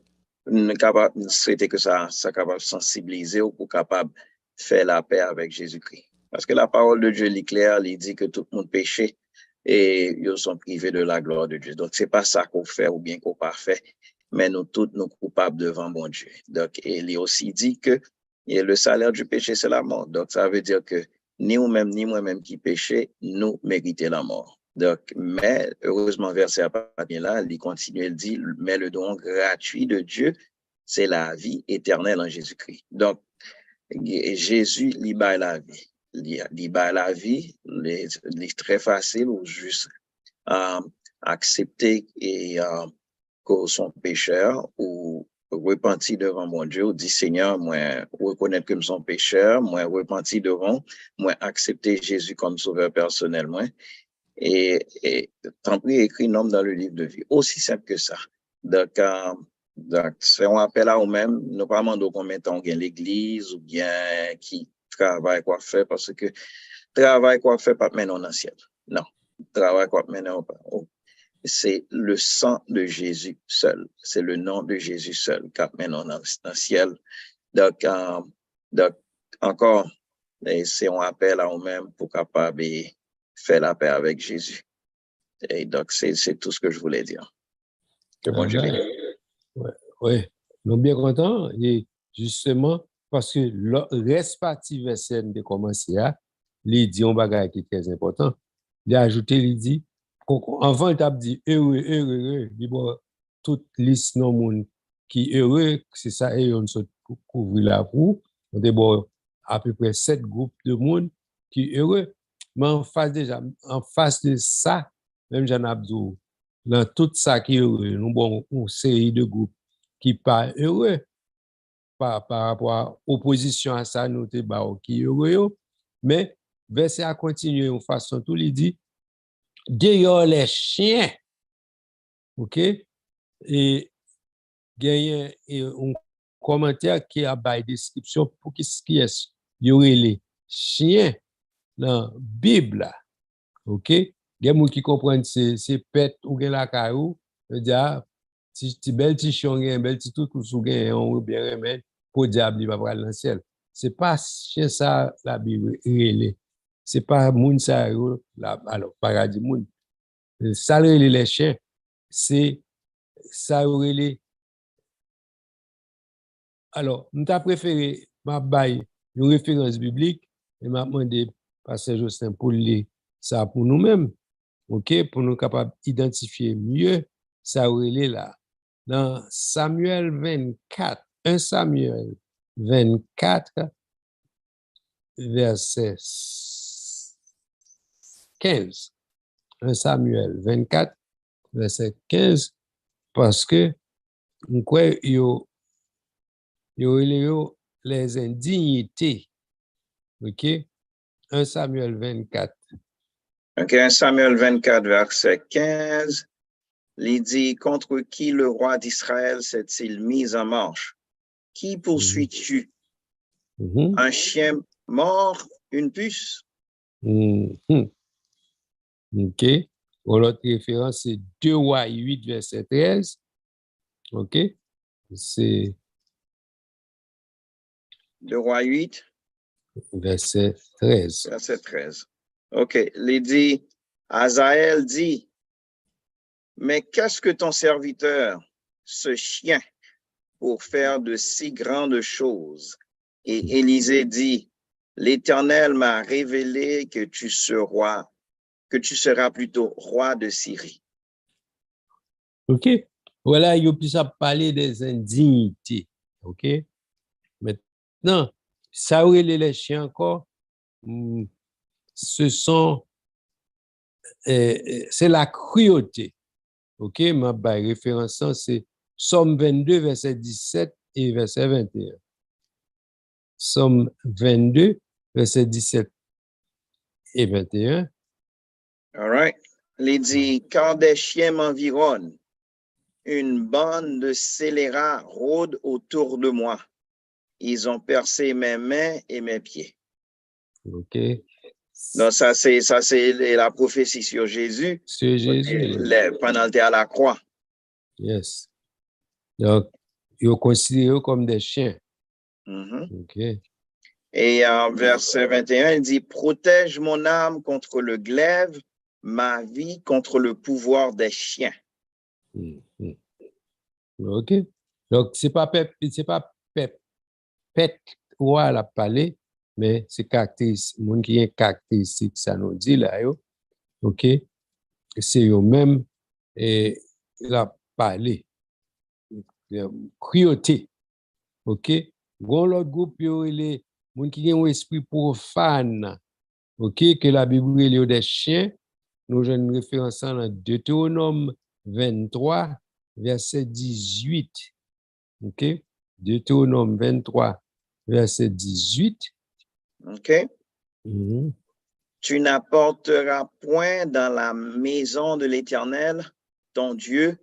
c'était que ça capable de sensibiliser ou pour capable de faire la paix avec Jésus-Christ. Parce que la parole de Dieu est claire, il dit que tout le monde péché et ils sont privés de la gloire de Dieu. Donc, c'est pas ça qu'on fait ou bien qu'on pas fait, mais nous tous, nous coupables devant bon Dieu. Donc, il est aussi dit que le salaire du péché, c'est la mort. Donc, ça veut dire que ni vous-même, ni moi-même qui péchons, nous méritons la mort. Donc, mais heureusement, verset à partir là, il continue, il dit, mais le don gratuit de Dieu, c'est la vie éternelle en Jésus-Christ. Donc, Jésus libère la vie. Libère la vie, c'est très facile ou juste accepter et que son pécheur ou repentir devant mon Dieu, ou dit Seigneur, moi reconnaître que je suis pécheur, moi repentir devant, moi accepter Jésus comme sauveur personnel, moi, et tant pis écrit nom dans le livre de vie. Aussi simple que ça. Donc, c'est un appel à nous-mêmes, nous pas demander combien de temps on gagne l'église ou bien qui travaille quoi faire, parce que travail quoi faire pas mener en ciel. Non, travail quoi mener c'est le sang de Jésus seul. C'est le nom de Jésus seul qui mène dans le ciel. Donc, encore, c'est un appel à nous-mêmes pour capable faire la paix avec Jésus. Et donc, c'est tout ce que je voulais dire. Que bon Dieu bénisse. Oui, nous sommes bien contents. Et justement, parce que le reste parti verset de commencer à, il dit un bagage qui est très important. Il a ajouté, il dit, avant, il t'a dit heureux, heureux, heureux. Il dit, bon, toute liste non monde qui est heureux, c'est ça, et on se couvre la roue. On dit, bon, à peu près 7 groupes de monde qui est heureux. Mais en face de ça, même Jean Abdou, dans tout ça qui est heureux, nous avons une série de groupes qui pas heureux par rapport à l'opposition à ça, nous sommes qui heureux. Mais verset a continué en façon tout, il dit, d'ailleurs les chiens, ok, et il y a un commentaire qui a une description pour qui est, il y aurait les chiens dans la Bible, ok, il y a des gens qui comprennent c'est pète ou la caillou, dire ti bel ti chien gen bel ti tout sou gen on bien remède pour diable il va pas dans le ciel. C'est pas chien ça la Bible relé. C'est pas moun ça là alors paradis moun. Ça les chiens c'est ça relé. Alors, nous t'a préféré m'a bail une référence biblique et m'a demandé pasteur Justin pour lire ça pour nous-mêmes. OK, pour nous capables d'identifier mieux ça relé là. Dans Samuel 24, 1 Samuel 24, verset 15. 1 Samuel 24, verset 15, parce que nous croyons les indignités. OK? 1 Samuel 24. OK, 1 Samuel 24, verset 15. Il dit, contre qui le roi d'Israël s'est-il mis en marche? Qui poursuis-tu? Un chien mort, une puce? OK. L'autre référence, c'est 2 Rois 8, verset 13. OK. C'est 2 Rois 8. Verset 13. Verset 13. OK. Il dit, Azaël dit, mais qu'est-ce que ton serviteur, ce chien, pour faire de si grandes choses? Et Élisée dit, l'Éternel m'a révélé que tu seras plutôt roi de Syrie. OK. Voilà, il y a parler des indignités. OK. Maintenant, ça où les chiens encore, c'est la cruauté. OK, ma référence, c'est Somme 22, verset 17 et verset 21. Somme 22, verset 17 et 21. All right. Il dit, quand des chiens m'environnent, une bande de scélérats rôde autour de moi. Ils ont percé mes mains et mes pieds. OK. Donc, ça, c'est la prophétie sur Jésus. C'est Jésus. Pendant le à la croix. Yes. Donc, ils considèrent comme des chiens. OK. Et en verset 21, il dit, protège mon âme contre le glaive, ma vie contre le pouvoir des chiens. OK. Donc, c'est pas pet ou à la parler, mais c'est caractéristique, mon qui est caractéristique, ça nous dit là, yo. OK. C'est eux même et la parler. Cruauté. OK. Gon l'autre groupe yo les moun qui ont un esprit profane. OK, que la Bible est des chiens. Nous avons une référence dans Deutéronome 23 verset 18. OK? Deutéronome 23 verset 18. OK. Tu n'apporteras point dans la maison de l'Éternel, ton Dieu,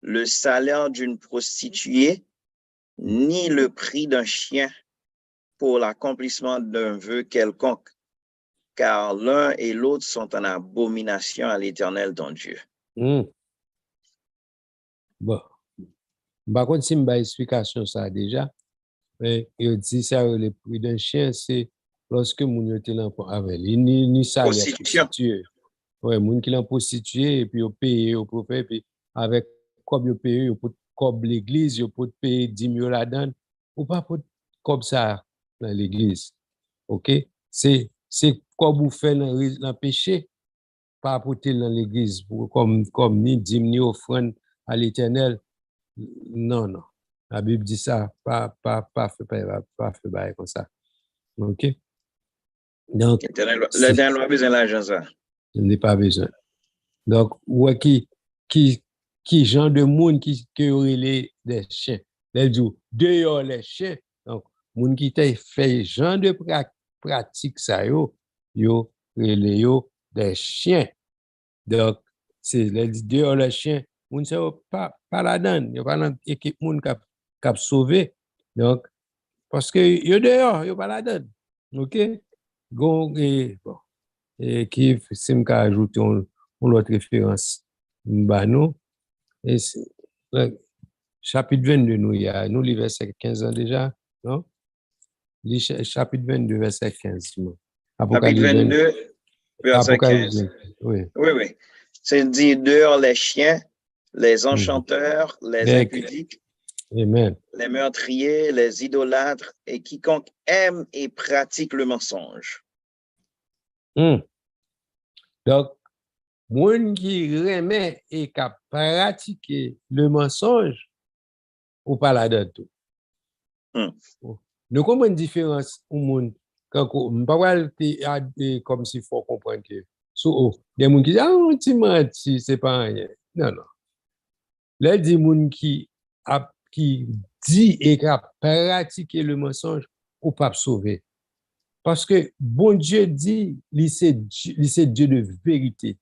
le salaire d'une prostituée, ni le prix d'un chien pour l'accomplissement d'un vœu quelconque, car l'un et l'autre sont en abomination à l'Éternel, ton Dieu. Bon. Par contre, si je vais explication ça déjà, il dit ça, le prix d'un chien, c'est lorsque mon était avec ni ça prostitué. Ouais, moun qui l'ont prostitué et puis au paye au prophète puis avec comme yo paye au comme l'église yo peut payer 10 000 là-dedans ou pas pour comme ça dans l'église. OK, c'est comme vous faites dans péché pas apporter dans l'église comme ni 10 000 offrande à l'Éternel. Non. La Bible dit ça pas fait comme ça. OK. Donc l'Éternel n'a pas besoin d'argent ça. Il n'est pas besoin. Donc, ouais, qui genre de monde qui aurait des chiens. Les jours, dehors les chiens. Donc, monde qui t'a fait genre de pratique ça yo des chiens. Donc, c'est les dehors les chiens. Monde ça pas là-dedans. Il y a pas dans équipe monde qui sauvé. Donc, parce que yo dehors, yo pas là-dedans. OK? Bon. Et qui si me ajouter une autre référence nous et chapitre 22 nous le verset 15 ans déjà non chapitre 22 verset 15 Apocalypse 22 verset 15 oui c'est dit dehors les chiens les enchanteurs les impudiques Amen. Les meurtriers les idolâtres et quiconque aime et pratique le mensonge. Donc, moun qui remet et qui pratique le mensonge, ou pas là-dedans tout. Nous comprenons une différence au monde. Quand on parle comme s'il faut comprendre que des gens qui disent tu menti, c'est pas rien. Non. Là, des gens qui dit et qui pratique le mensonge, ou pas sauver. Parce que bon Dieu dit, c'est Dieu de vérité.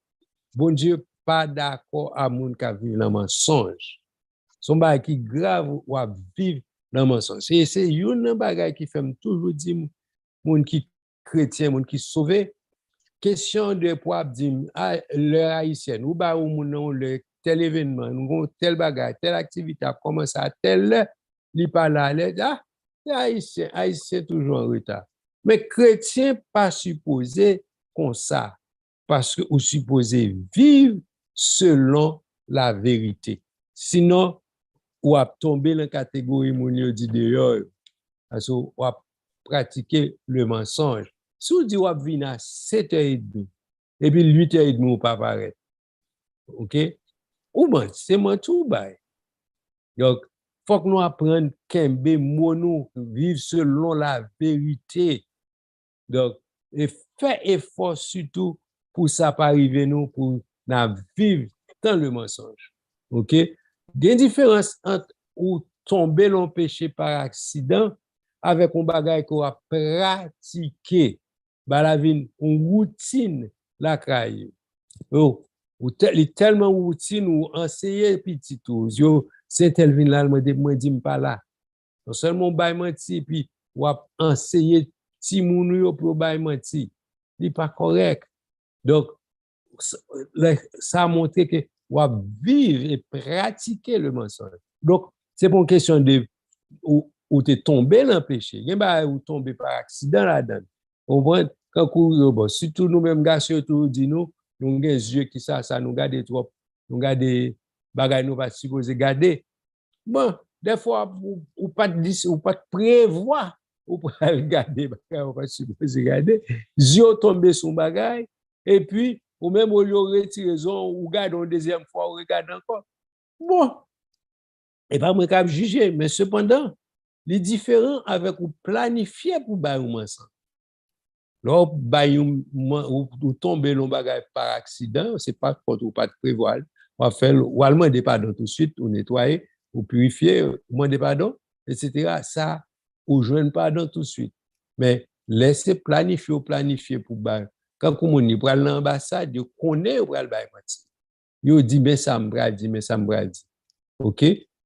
Bon Dieu pas d'accord à moun qui vivent dans le mensonge. Son bagay qui grave ou à vivre dans le mensonge. Et c'est une bagay qui fait toujours dire moun qui chrétien, moun qui sauvé. Question de pour dire le haïtien ou ba ou moun le tel événement, nous tel bagay, telle activité a commencé à tel li pas là, haïtien toujours en retard. Mais chrétien pas supposé comme ça parce que vous supposez vivre selon la vérité. Sinon, vous avez tombé dans la catégorie moun dit dehors parce que vous avez pratiqué le mensonge. Si vous dites vous avez venu à 7h30 et puis 8h30 vous pas paraître. OK? Ou ben, c'est mon tout bail. Donc, faut que nous apprenions kembe mono vivre selon la vérité. Donc, fait effort surtout pour ça pas arriver nous pour vivre dans le mensonge. OK? Il y a une différence entre ou tomber dans le péché par accident avec un bagage qu'on a pratiqué. Bah la vie une routine la caille. Ou tellement routine ou enseigner petit tout. Yo c'est tel vin là moi dit pas là. Non seulement bail menti puis ou enseigner ti moun yo pour bail menti. n'est pas correct. Donc, ça a montré que on va vivre et pratiquer le mensonge. Donc, c'est pas une question de où tu es tombé dans le péché. Il y a ou tombé par accident là-dedans. On voit quand bon, surtout nous-mêmes, gars, surtout, dis-nous, nous avons des yeux qui ça nous garde trop, nous garde des bagages, nous pas supposé garder. Bon, des fois, ou pas prévoir, ou pas regarder bagages, ou pas supposé garder. Yeux tombé sur bagages, et puis, ou même au lieu de retirer raison, ou garde une deuxième fois, ou regarde encore. Bon, et pas moi qui juger, mais cependant, les différents avec ou planifier pour bailler un mensonge. Là, ou tomber dans bagage par accident, c'est pas contre ou pas de prévoir. On va faire, ou demander pardon tout de suite, ou nettoyer, ou purifier, ou demander pardon, etc. Ça, ou joindre pardon tout de suite. Mais laissez planifier pour bailler. Quand on y prend l'ambassade, on connaît ou prend le bailler. Yo dit, mais ça me dit. OK?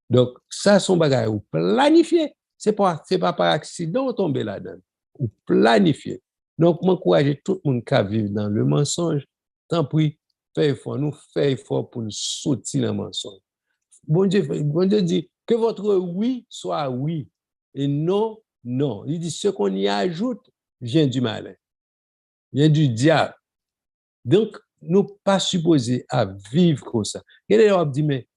Donc, ça, son bagage, ou planifier. C'est pas par accident ou tomber là-dedans. Ou planifier. Donc, m'encourager tout le monde qui vit dans le mensonge. Tant pis, nous faisons effort pour nous sortir le mensonge. Bon Dieu dit que votre oui soit oui et non, non. Il dit ce qu'on y ajoute vient du malin, vient du diable. Donc, nous pas supposés à vivre comme ça. Et là, on dit, mais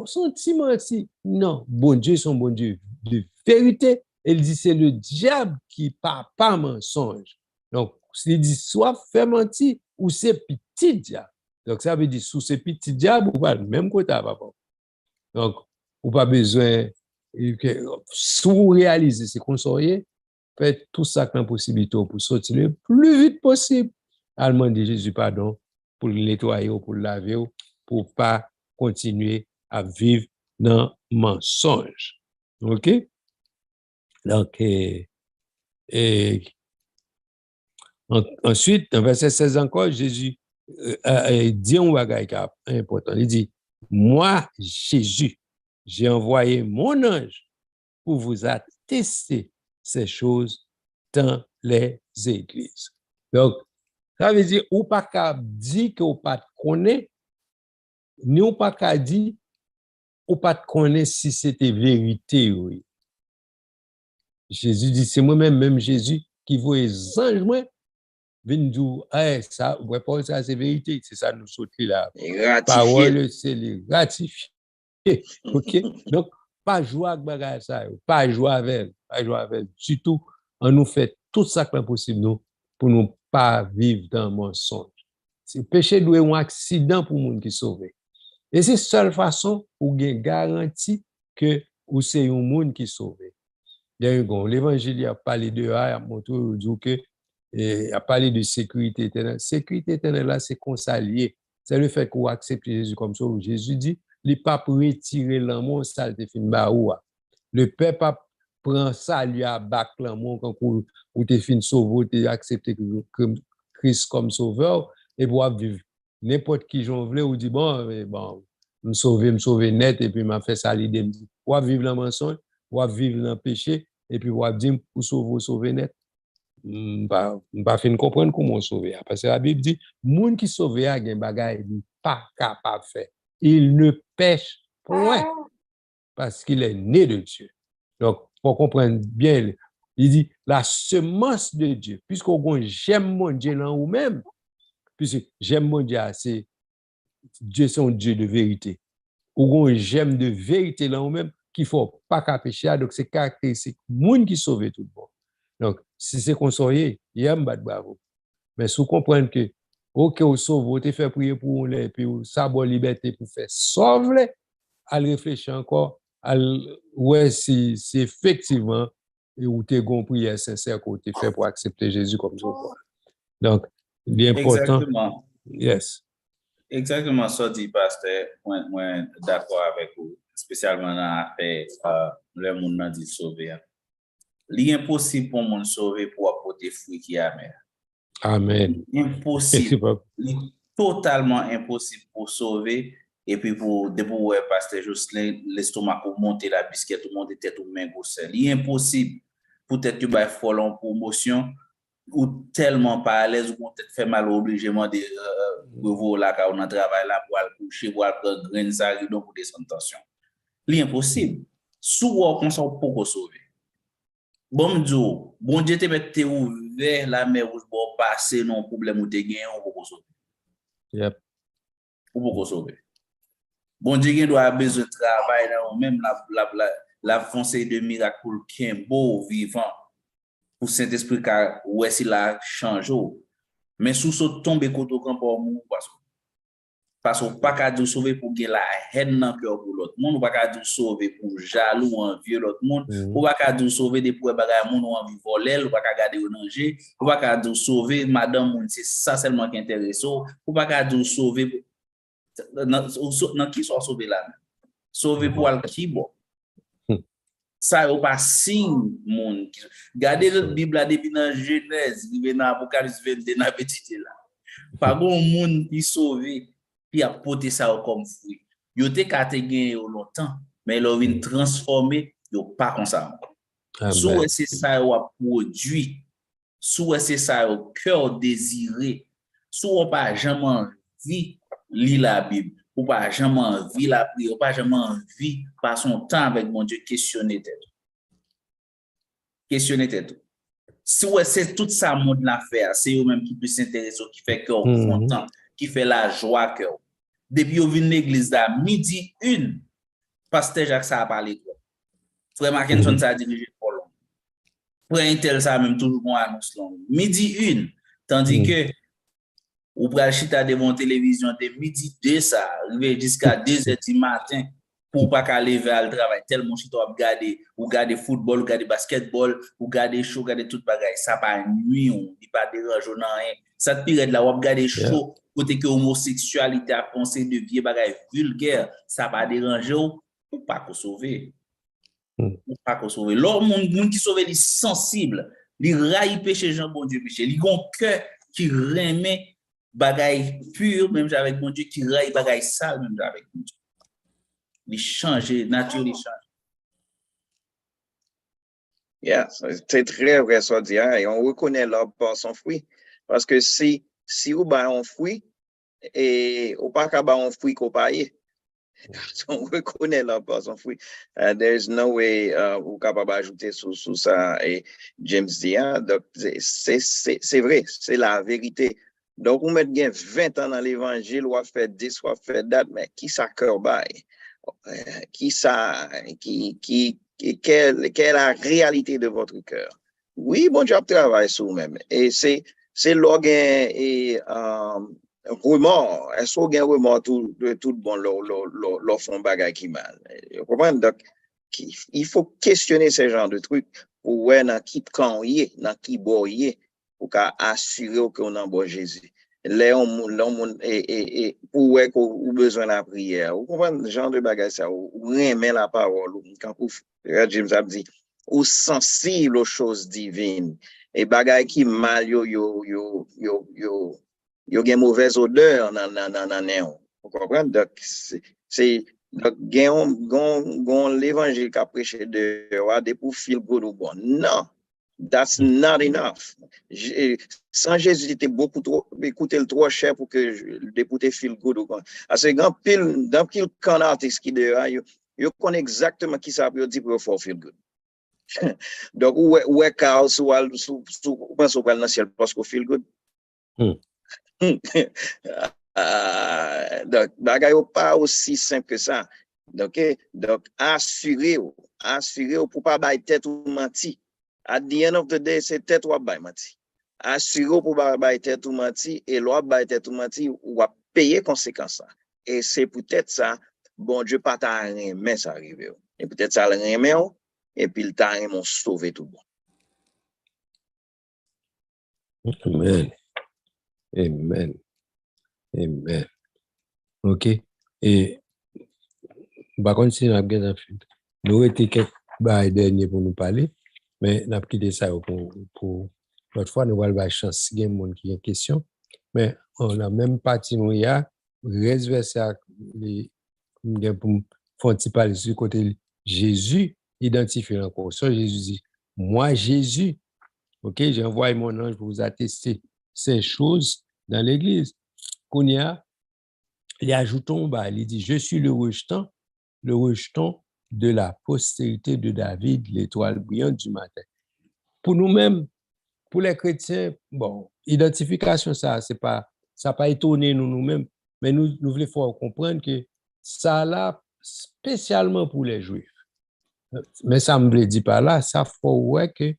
sentiment si non, bon Dieu, son bon Dieu de vérité. Il dit c'est le diable qui parle pas mensonge. Donc, il dit soit fait mentir ou c'est petit diable. Donc, ça veut dire sous ces petits diables, ou pas le même côté à papa. Donc, ou pas besoin, sous réaliser ce qu'on saurait, faites tout ça comme possibilité pour sortir le plus vite possible. À demander Jésus pardon pour le nettoyer ou pour le laver ou pour pas continuer à vivre dans le mensonge. OK? Donc, ensuite, dans verset 16 encore, Jésus dit un bagage important. Il dit, moi, Jésus, j'ai envoyé mon ange pour vous attester ces choses dans les églises. Donc, ça veut dire, ou pas qu'à dire que ou pas connaît, ni ou pas qu'à dire, ou pas connaît si c'était vérité, oui. Jésus dit, c'est moi-même, même Jésus, qui voit les anges, moi, viennent dire, hey, ça, Paul, ça, c'est vérité, c'est ça, nous sauter là. Parole, c'est les ratifier. OK? Donc, pas jouer avec ça, pas jouer avec elle. Surtout, on nous fait tout ça que possible, nous, pour nous pas vivre dans le mensonge. C'est péché doit un accident pour les gens qui sauve. Et c'est la seule façon où il y a une garantie que c'est un monde qui sauve. L'évangile a parlé de ça, a montré que a parlé de sécurité éternelle. Sécurité éternelle, là, c'est qu'on s'allie. C'est le fait qu'on accepte Jésus comme ça. Jésus dit, les papes retirer l'amour, ça te fait une baoua. Le peuple prend ça, lui a bac l'amour quand vous te fin sauver, tu accepté Christ comme sauveur, et pour vivre. N'importe qui j'en voulais, ou dit, bon, me sauver net, et puis m'a fait ça l'idée, me dit, ou vivre dans le mensonge, ou vivre dans le péché, et puis ou dire, pour sauver net. Pas fin comprendre comment sauver. Parce que la Bible dit, moun qui sauve a gen bagay, il pas capable de faire. Il ne pêche point parce qu'il est né de Dieu. Donc, pour comprendre bien, il dit la semence de Dieu, puisqu'on j'aime mon Dieu là ou même, puisque j'aime mon Dieu, c'est Dieu, c'est un Dieu de vérité. Ou j'aime de vérité là ou même, qu'il faut pas qu'à pécher, donc c'est caractéristique, moun qui sauve tout le monde. Donc, si c'est qu'on sauve, il y a un bas de bravo. Mais si vous comprenez que, ok, vous sauve, vous te fait prier pour vous, et puis vous savez liberté pour faire sauve, à réfléchir encore, ouais, si effectivement, et vous te gon prière sincère que vous te fait pour accepter Jésus comme sauveur. Donc, il est important. Exactement. Yes. Exactement ça dit pasteur, moi d'accord avec vous, spécialement dans l'affaire le monde nan dit sauver. Li impossible pour monde sauver pour apporter fruit qui est amer. Amen. Impossible. Totalement impossible pour sauver et puis pour pasteur Jocelyn l'estomac pour monter la biscuit tout monter tête ou main grosse. Li impossible. Peut-être que ba folon promotion ou tellement pas à l'aise, ou peut-être fait mal obligément de revoir là, quand on a travail là, pour aller coucher, pour aller prendre grain, ça, donc pour descendre tension. L'impossible. Souvent, on s'en peut sauver. Bon, m'dou, bon Dieu te mette ouvert la mer rouge pour passer non problème ou te gagner, on peut sauver. Yep. On peut sauver. Bon Dieu doit avoir besoin de travail là, même la foncée de miracle qui est beau, vivant, pour Saint-Esprit, car ouais, si la change. Mais sous ce tombe côté quand pour nous, parce qu'on pas qu'à dire sauver pour que la haine dans cœur pour l'autre monde, ou pas qu'à dire sauver pour jaloux ou envieux l'autre monde, ou pas qu'à dire sauver des pour bagaille monde ou envie voler, ou pas qu'à garder au danger, ou pas qu'à dire sauver madame monde, c'est ça seulement qui intéresse, ou pas qu'à dire sauver dans qui soit sauver là, sauver pour al qui bon. Ça ou pas signe monde. Gardez la Bible là depuis dans Genèse, dans Apocalypse 22 dans petit là. Pas bon monde qui sauver puis apporter ça comme fruit. Yo te ka te gen yo longtemps, mais lo vin transformer yo pas comme ça. Soit c'est ça yo a produit, soit c'est ça yo cœur désiré, soit pas jamais envie lire la Bible, ou pas jamais envie la prière, ou pas jamais envie passer son temps avec mon Dieu questionner tête. Questionner tête. Si ouais, c'est tout ça monde la faire, c'est eux même qui peut s'intéresser, qui fait cœur content, qui fait la joie cœur. Depuis au vin l'église là, midi 1, pasteur Jacques ça a parlé quoi. Frère Mackinson ça a dirigé pour long. Frère Intel ça même toujours bon annonce long. Midi 1, tandis que ou pral chita devant télévision de midi 2 ça, arrivé jusqu'à 2h du matin. Pour pas qu'à lever à le travail, tellement si tu regarder football, ou regarder basketball, ou regarder show, regarder tout bagaille, ça pas nuit, on dit pas dérange non rien. Ça te pire là, ou regarder show, côté que homosexualité a pensé de vieux bagaille vulgaire, ça pas déranger ou pas qu'on sauver. Ou pas qu'on sauver. L'homme monde qui sauve les sensible, li raille péché Jean bon Dieu péché, li gon cœur qui remet bagaille pur même avec bon Dieu qui raille bagaille sale même avec bon Dieu. Il change, nature il change. Yeah, c'est très vrai ça dit, hein, et on reconnaît l'arbre par son fruit. Parce que si on bat un fruit, et on pas qu'à un fruit qu'on paye, on reconnaît l'arbre par son fruit. There's no way ou capable d'ajouter sous ça, et James dit, hein, donc c'est vrai, c'est la vérité. Donc, on met bien 20 ans dans l'évangile, ou à faire 10, ou à faire date, mais qui ça cœur baille? Quelle est la réalité de votre cœur? Oui, bon Dieu travaille sur vous-même. Et c'est l'organe et remords. Est-ce qu'on a remords tout bon leur font bagay qui mal? Vous comprenez? Donc, il faut questionner ce genre de trucs pour voir dans qui camp y est, dans qui bord y est, pour assurer qu'on a bon Jésus. L'homme et pour qu'on besoin de la prière. Vous comprenez le genre de bagage ça, ou remet la parole, quand James a dit, ou sensible aux choses divines. Et bagage qui mal yo gen mauvaise odeur dans néon. Vous comprenez? Donc c'est donc gon l'évangile qu'a prêché de pour feel good ou bon. Non. That's not enough. Sans Jésus, c'était beaucoup trop, écouter le trop cher pour que le député feel good ou quoi. Parce que dans pile camp artiste qui dehors, yo connaît exactement qui ça veut dire pour feel good. Donc, où est chaos ou pense au dans le ciel parce qu'on feel good. Donc, bagay pas aussi simple que ça. Donc, assurez-vous pour pas bailler tête ou menti. At the end of the day, c'est tête ou bailler menti. Assurez-vous pour pas bailler tête ou menti et l'autre bailler tête ou menti ou va payer conséquences. Et c'est peut-être ça, bon Dieu pas t'a rien ça arrive. Et peut-être ça rien et puis le t'a rien sauver tout bon. Amen. OK. Et par contre, si nous avons nous été quelques derniers pour nous parler, mais nous avons quitté ça pour l'autre fois, nous allons avoir chance si il y a des gens qui ont une question. Mais on a même parti, nous y a réservé ça pour faire parler sur le côté Jésus identifié encore. Ça, Jésus dit, moi, Jésus, OK, j'ai envoyé mon ange pour vous attester ces choses dans l'église. Kounia, il ajoute en bas, il dit, je suis le rejeton de la postérité de David, l'étoile brillante du matin. Pour nous-mêmes, pour les chrétiens, bon, identification, ça n'a pas étonné nous-mêmes, mais nous voulons comprendre que ça là, spécialement pour les Juifs. Mais ça ne me dit pas là, ça faut ouais que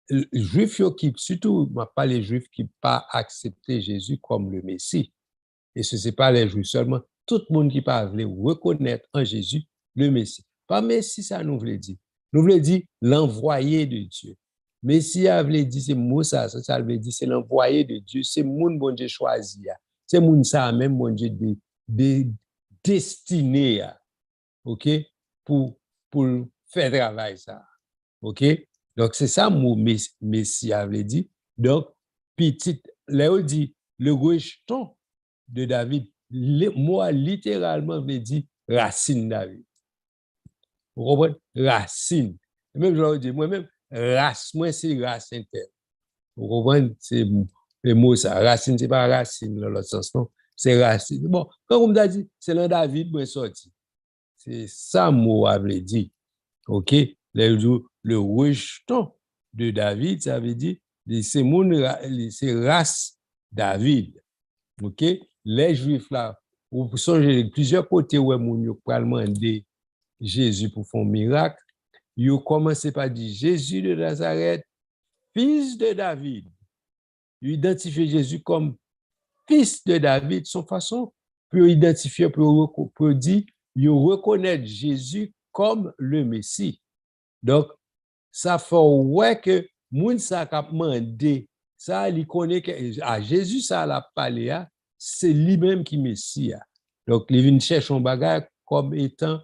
les Juifs qui, surtout, pas les Juifs qui n'ont pas accepté Jésus comme le Messie. Et ce n'est pas les Juifs seulement, tout le monde qui parle reconnaître en Jésus le Messie. Pas Messie, ça nous voulait dire. Nous voulons dire l'envoyé de Dieu. Messie a voulu dire, c'est mot ça veut dire c'est l'envoyé de Dieu, c'est mon bon Dieu choisi. C'est mon ça même bon Dieu destiné, OK, pour faire travail ça. OK? Donc, c'est ça mon Messie avait dit. Donc, petit, là, on dit le rejeton de David, moi, littéralement, veut dire racine David. Vous comprenez? Racine. Même, je leur dis, moi-même, race, moi, c'est race interne. Vous comprenez? C'est le mot ça. Racine, c'est pas racine dans l'autre sens, non? C'est racine. Bon, quand on m'a dit, c'est l'un David, moi, sorti. C'est ça, mot, avait dit. OK? Le rejeton de David, ça veut dire, c'est race David. OK? Les Juifs là, vous songez plusieurs côtés où ils ont demandé Jésus pour faire un miracle. Ils ont commencé par dire Jésus de Nazareth, fils de David. Ils identifient Jésus comme fils de David, son façon pour identifier, pour dire, ils reconnaissent Jésus comme le Messie. Donc, ça fait ouais que moun sa k'ap mandé, ça il connaît que Jésus ça l'a parlé, c'est lui-même qui Messie. Donc, il vient chercher un bagage comme étant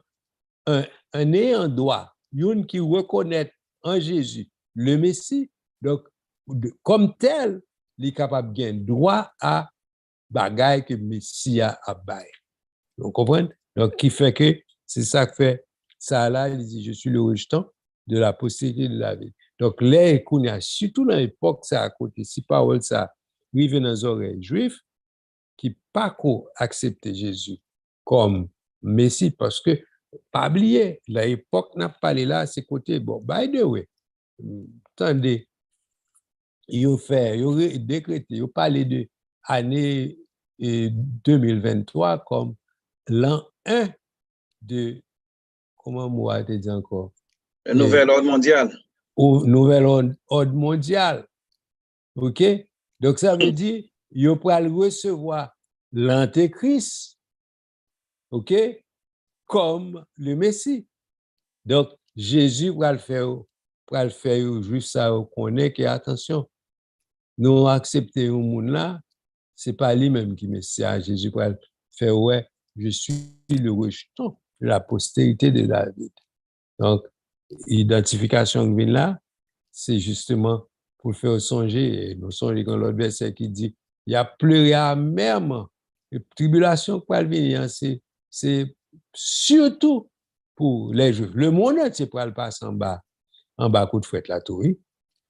un ayant droit, une qui reconnaît en Jésus le Messie. Donc, comme tel, il est capable de gagner droit à bagage que Messie a bail. Vous comprenez? Donc, qui fait que c'est ça que fait ça là, il dit, je suis le rejeton de la postérité de David. Donc, les Kounia, surtout dans l'époque, ça à côté, si parole ça arrive dans les oreilles juifs, qui pas accepter Jésus comme Messie, parce que, pas oublier, l'époque n'a pas là, c'est côté, bon, by the way, attendez, ils ont décrété, ils ont parlé de année 2023 comme l'an 1 de, comment moi te dit encore? Le nouvel ordre mondial. Au nouvel ordre mondial. OK? Donc, ça veut dire, ils vont recevoir l'antéchrist, OK? Comme le Messie. Donc, Jésus va le faire juste ça, qu'on est que, attention, nous accepter au monde là, c'est pas lui-même qui Messie. Jésus va le faire, ouais, je suis le rejeton de la postérité de David. Donc, identification de là, c'est justement pour faire songer, et nous songez quand l'autre verset qui dit, il y a pleuré amèrement, et tribulation qui va venir, c'est surtout pour les Juifs. Le monde entier pour le passer en bas coup de fouette la tour.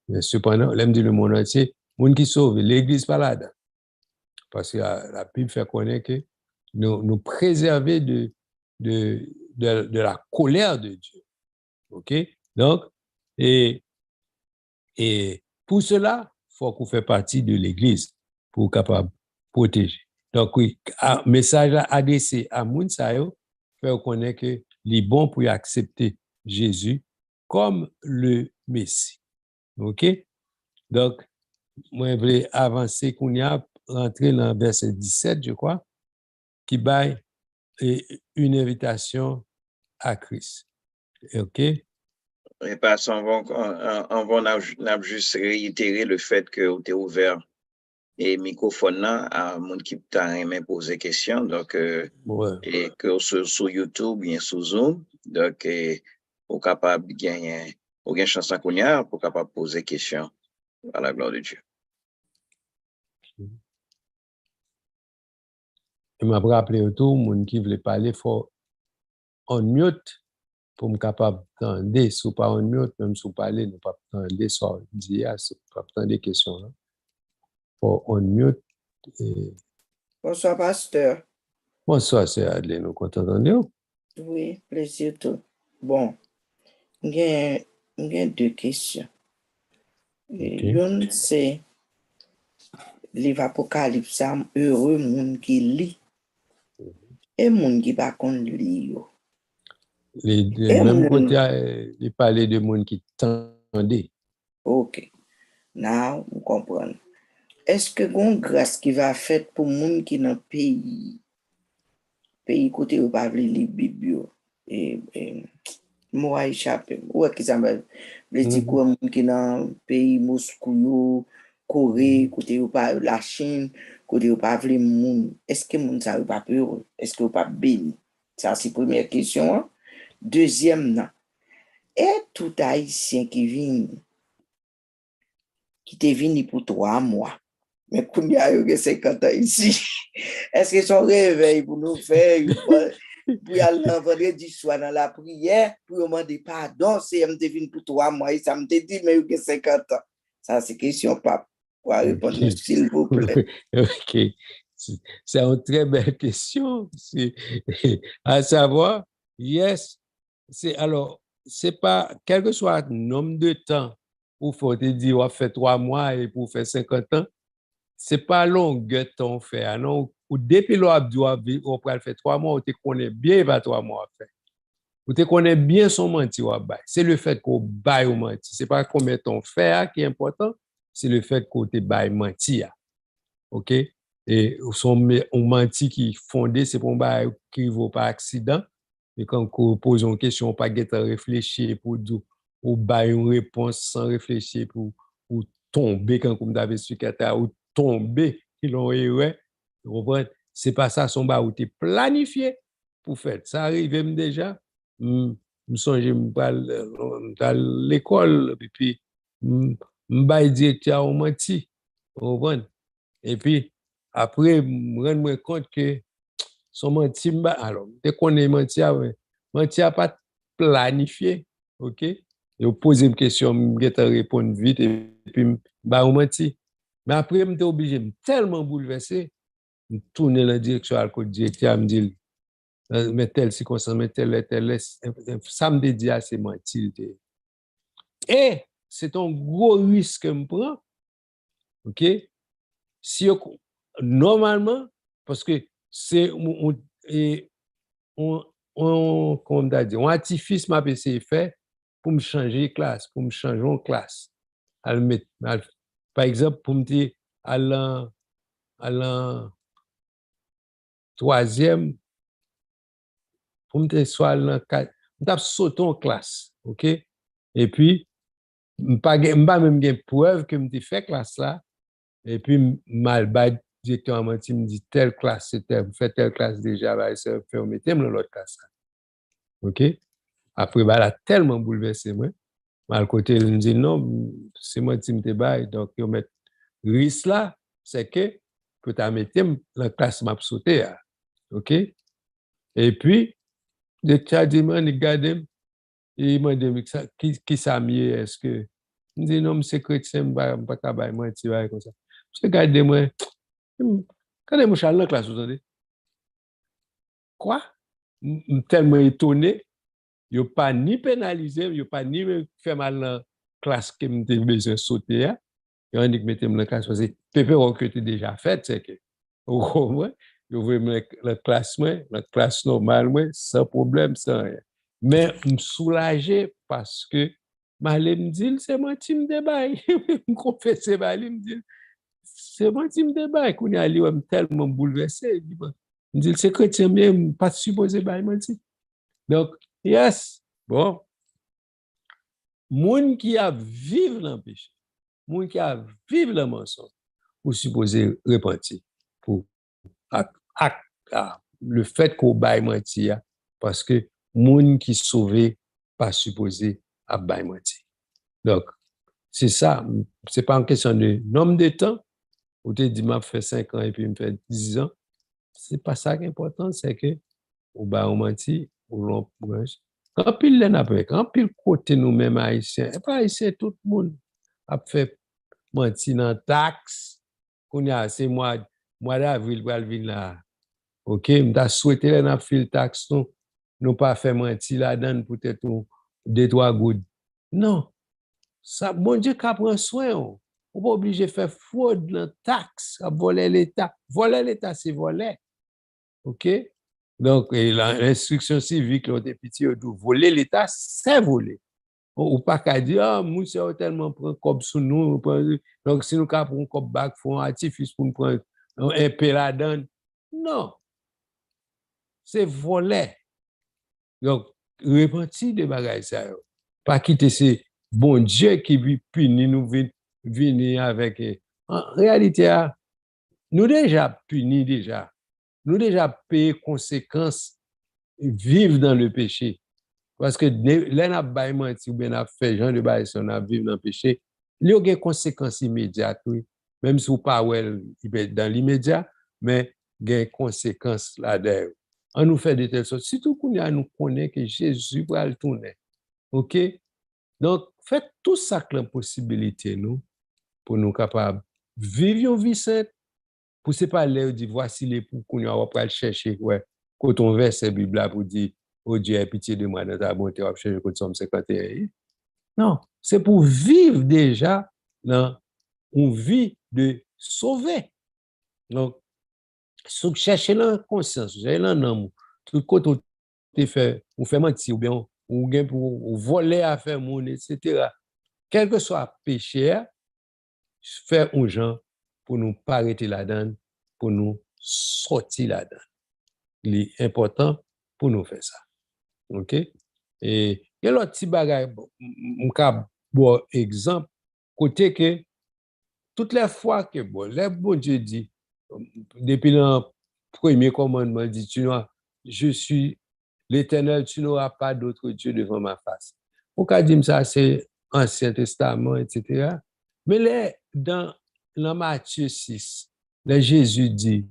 Mais cependant, l'aime dit le monde entier, le monde qui sauve, l'église pas là-dedans. Parce que la Bible fait connaître que nous préserver de la colère de Dieu. OK? Donc, et pour cela, il faut qu'on fasse partie de l'Église pour capable protéger. Donc, oui, un message adressé à Mounsayo, faire connaître que les bons pour accepter Jésus comme le Messie. OK? Donc, moi, je voulais avancer qu'on y a rentré dans le verset 17, je crois, qui baille une invitation à Christ. OK? Et parce on a juste réitéré le fait que tu es ouvert et microphone là à monde qui t'a aimé poser question. Donc, Ouais. et que sur YouTube, bien sur Zoom, donc, pour capable de gagner, pour gagner chance qu'on y a, pour capable poser question à la gloire de Dieu. Je m'a rappelé tout, monde qui voulait parler, faut on mute pour me capable d'entendre, si pas en mute, même si vous parlez, nous pas entendre, soit dit, si pas entendre des questions, là. Pour on mute. Bonsoir, pasteur. Bonsoir, c'est Adlé, nous content d'entendre. Oui, plaisir tout. Bon, j'ai deux questions. Une, c'est livre Apocalypse, heureux monde qui lit et monde qui pas qu'on lit yo. Même côté, il parlait de monde qui tendait. OK. Now, vous comprenez. Est-ce que gon grâce qui va faire pour monde qui dans pays côté ou pas lire Bible et moi échappé ou qui ça veut dire quoi monde qui dans pays Moscou Corée côté ou pas la Chine côté ou pas vle monde est-ce que monde ça ou pas peur est-ce que ou pas béni ça c'est première question hein? Deuxième non et tout haïtien qui vient qui t'est venu pour 3 mois mais qu'on y a eu 50 ans ici est-ce que son réveil pour nous faire pour y aller vendredi soir dans la prière pour demander pardon c'est me venu pour 3 mois et ça me dit mais il y a 50 ans ça c'est question pape pour répondre s'il vous plaît. OK, c'est une très belle question, c'est à savoir yes alors c'est pas quel que soit le nombre de temps où faut te dire on fait 3 mois et pour faire 50 ans c'est pas longueur de temps faire non ou depuis l'abdou on peut faire 3 mois on te connaît bien pas 3 mois faire ou te connaît bien son menti ou bail c'est le fait qu'on bail ou menti c'est pas combien de temps faire qui est important c'est le fait qu'on te bail menti OK et son menti qui fondé c'est pour bail qui vaut pas accident et quand on pose une question pas get réfléchir pour ou bail une réponse sans réfléchir pour tomber quand comme d'avait su ou tomber qui l'ont erreur c'est pas ça son ba ou t'es planifié pour faire ça arrive déjà me songe dans l'école et puis m'bail directeur on menti et puis après me rendre compte que son menti alors dès qu'on est menti a pas planifié OK et vous posez une question me répondre vite et puis bah on menti mais après m'étais obligé tellement bouleversé me tourner dans la direction à le directeur me dit mais tel circonstance mais tel ça me dit c'est menti et c'est un gros risque que me prend OK si normalement parce que c'est on comme on dit on artifice m'a essayé faire pour me changer classe pour me changer en classe par exemple pour me dire à l'an troisième pour me dire soit l'an 4 m't'a sauté en classe OK et puis m'pas même gain preuve que m'te fait classe là et puis mal bad directement me dit telle classe c'était fait telle classe déjà bah ça fait mettez dans l'autre classe OK après bah là tellement bouleversé moi mal côté il me dit non c'est moi qui me bail donc yo mettre risque là c'est que pour ta mettre dans la classe m'a sauté OK et puis de chadiment il regarde et il m'a dit qui ça mieux est-ce que il dit non c'est chrétien pas capable mentir comme ça je regarde moi quand je suis allé dans la classe vous entendez quoi tellement étonné yo pas ni pénalisé yo pas ni fait mal dans classe que m'était besoin sauter yo dit que mettez dans classe parce que pépé que tu déjà fait c'est que au moins yo voulez la classe normale moi sans problème sans rien mais me soulager parce que malé me dit c'est moi qui me débaille me confesser malé me dit c'est moi qui me débaille qu'on y a lui tellement bouleversé me dit c'est chrétien même pas supposé bailler menti donc yes bon moun qui a vivre dans le péché moun qui a vivre dans le mensonge ou supposé repentir pour le fait qu'on baille mentir parce que moun qui sauvé pas supposé à baille mentir donc c'est ça c'est pas une question de nombre de temps ou te dit m'a fait 5 ans et puis me fait 10 ans c'est pas ça qui est important c'est que ou baille mentir ou l'on En pile l'en après, en pile côté nous-mêmes haïtiens, et pas haïtiens, tout le monde a fait menti dans taxe. Qu'on y a, c'est mois d'avril, pour venir là. OK, m'ta souhaité là n'a fait taxe nous pas fait menti là-dedans peut-être 2-3 gouttes. Non, ça bon Dieu qu'a prend soin. On pas obligé de faire fraude dans taxe, à voler l'État. Voler l'État, c'est voler. OK? Donc, l'instruction civique, là, des petits, voler l'État, c'est voler. Ou pas qu'à dire, ah, monsieur, tellement prend comme sous nous. Donc, si nous avons comme bac, faut un artifice pour nous prendre un peu là-dedans. Non, c'est voler. Donc, repentir de bagages ça. Pas quitter ces bon Dieu qui punit nous, venir avec. En réalité, nous déjà punis déjà. Nous déjà payé conséquences vivre dans le péché. Parce que là, n'a pas menti ou bien n'a fait genre de bail on a vivre dans le péché, il y a des conséquences immédiates, oui. Même si vous pas dans l'immédiat, mais il y a des conséquences là-dedans. On nous fait de telle sorte, surtout qu'on nous connaît que Jésus va le tourner. OK? Donc, faites tout ça que la possibilité, nous, pour nous capables de vivre une vie sainte. Pour ne pas aller dire, voici les pour qu'on va chercher, ouais, quand on verse Bible là pour dire, oh Dieu, aie pitié de moi dans ta bonté, on va chercher le Somme 51. Non, c'est pour vivre déjà dans une vie de sauver. Donc, si vous cherchez la conscience, vous avez l'amour, tout côté vous fait, vous faites mentir, ou bien, vous voler à faire monde, etc. Quel que soit le péché, faire un gens pour nous pas arrêter là-dedans, pour nous sortir là-dedans. L'important pour nous faire ça. OK? Et il y a l'autre petit bagage, bon exemple, côté que toutes les fois que le bon Dieu dit, depuis le premier commandement, il dit, je suis l'Éternel, tu n'auras pas d'autre Dieu devant ma face. Pourquoi dire ça, c'est Ancien Testament, etc. Mais là, dans Matthieu 6, là, Jésus dit,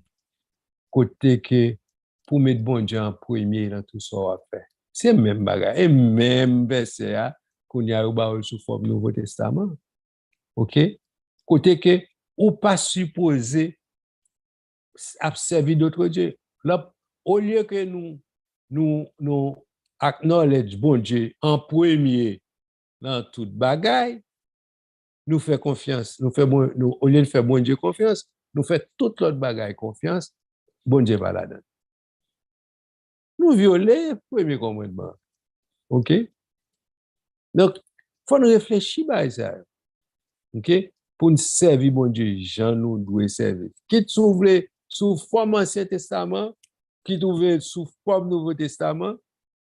côté que pour mettre bon Dieu en premier dans tout ça à faire. C'est même bagage, et même verset qu'on y a eu sous forme Nouveau Testament. OK? Côté que ou pas supposé servir d'autres dieux. Là, au lieu que nous acknowledge bon Dieu en premier dans toute bagaille, nous fait confiance, au lieu de faire bon Dieu confiance, nous fait toute l'autre bagaille confiance, bon Dieu va là-dedans. Nous violer le premier commandement. OK? Donc, il faut nous réfléchir à ça. OK? Pour nous servir, bon Dieu, Jean nous doit servir. Qui trouve sous forme Ancien Testament, qui trouve sous forme Nouveau Testament,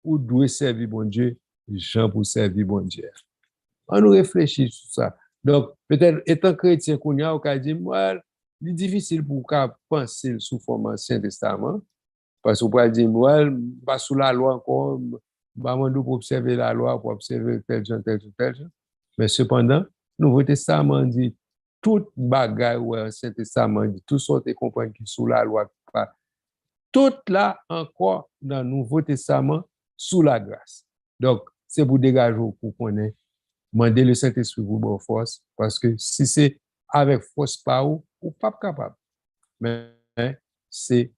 ou doit servir, bon Dieu, Jean pour servir, bon Dieu. On nous réfléchit sur ça. Donc, peut-être, étant chrétien qu'on y a, on peut dire, moi, il est difficile pour penser sous forme Ancien Testament. Parce qu'on peut dire, moi, pas sous la loi encore, pour observer la loi, pour observer tel genre. Mais cependant, le Nouveau Testament dit, toute bagaille ou Ancien Testament dit, tout ça, tu comprends qui sous la loi. Tout là encore dans le Nouveau Testament, sous la grâce. Donc, c'est pour dégager pour qu'on ait demandé le Saint-Esprit pour bonne force, parce que si c'est avec force pas ou pas capable. Mais c'est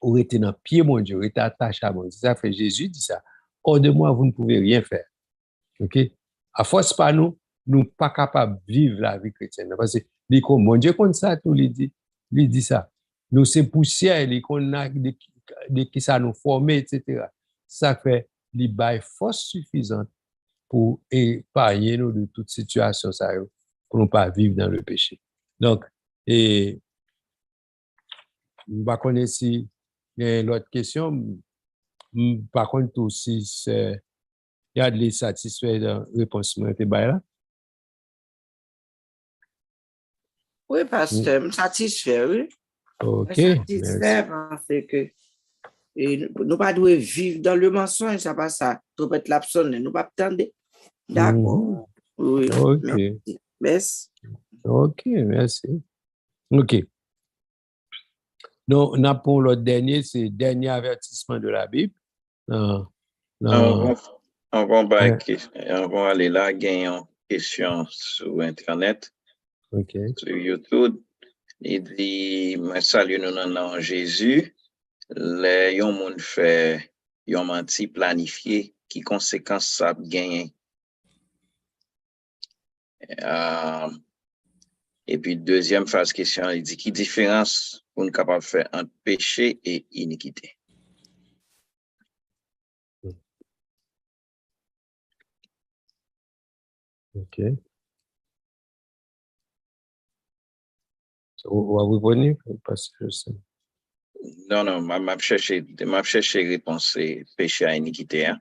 ou rester dans le pied, mon Dieu, rester attaché à mon Dieu. Ça fait Jésus dit ça. Hors de moi, vous ne pouvez rien faire. OK? À force pas nous pas capables de vivre la vie chrétienne. Parce que mon Dieu, comme ça, tout il dit ça. Nous, c'est poussière, qu'on a qui ça nous forme, etc. Ça fait les bail force suffisante pour épargner nous de toute situation, ça, pour ne pas vivre dans le péché. Donc, et on va connaître si l'autre question, par contre, aussi, il y a de les satisfaire de la réponse là. Oui, pasteur, je suis satisfait, oui. OK. Satisfait parce que nous pas devons vivre dans le mensonge, ça pas ça. Trop être l'absent, nous pas attendre. D'accord. Oui. OK. Merci. OK, merci. OK. Donc, pour le dernier, c'est le dernier avertissement de la Bible. On va aller là, gagner une question sur Internet, OK. sur YouTube. Il dit, moi salue nous dans le nom de Jésus. Les yon moun fait yon menti planifié, qui conséquence ça a gagné. Et puis deuxième phase question, il dit, qui différence on est capable de faire entre péché et iniquité? OK. On va vous revenir parce que je sais. Non, m'a cherché réponse péché à iniquité. Hein?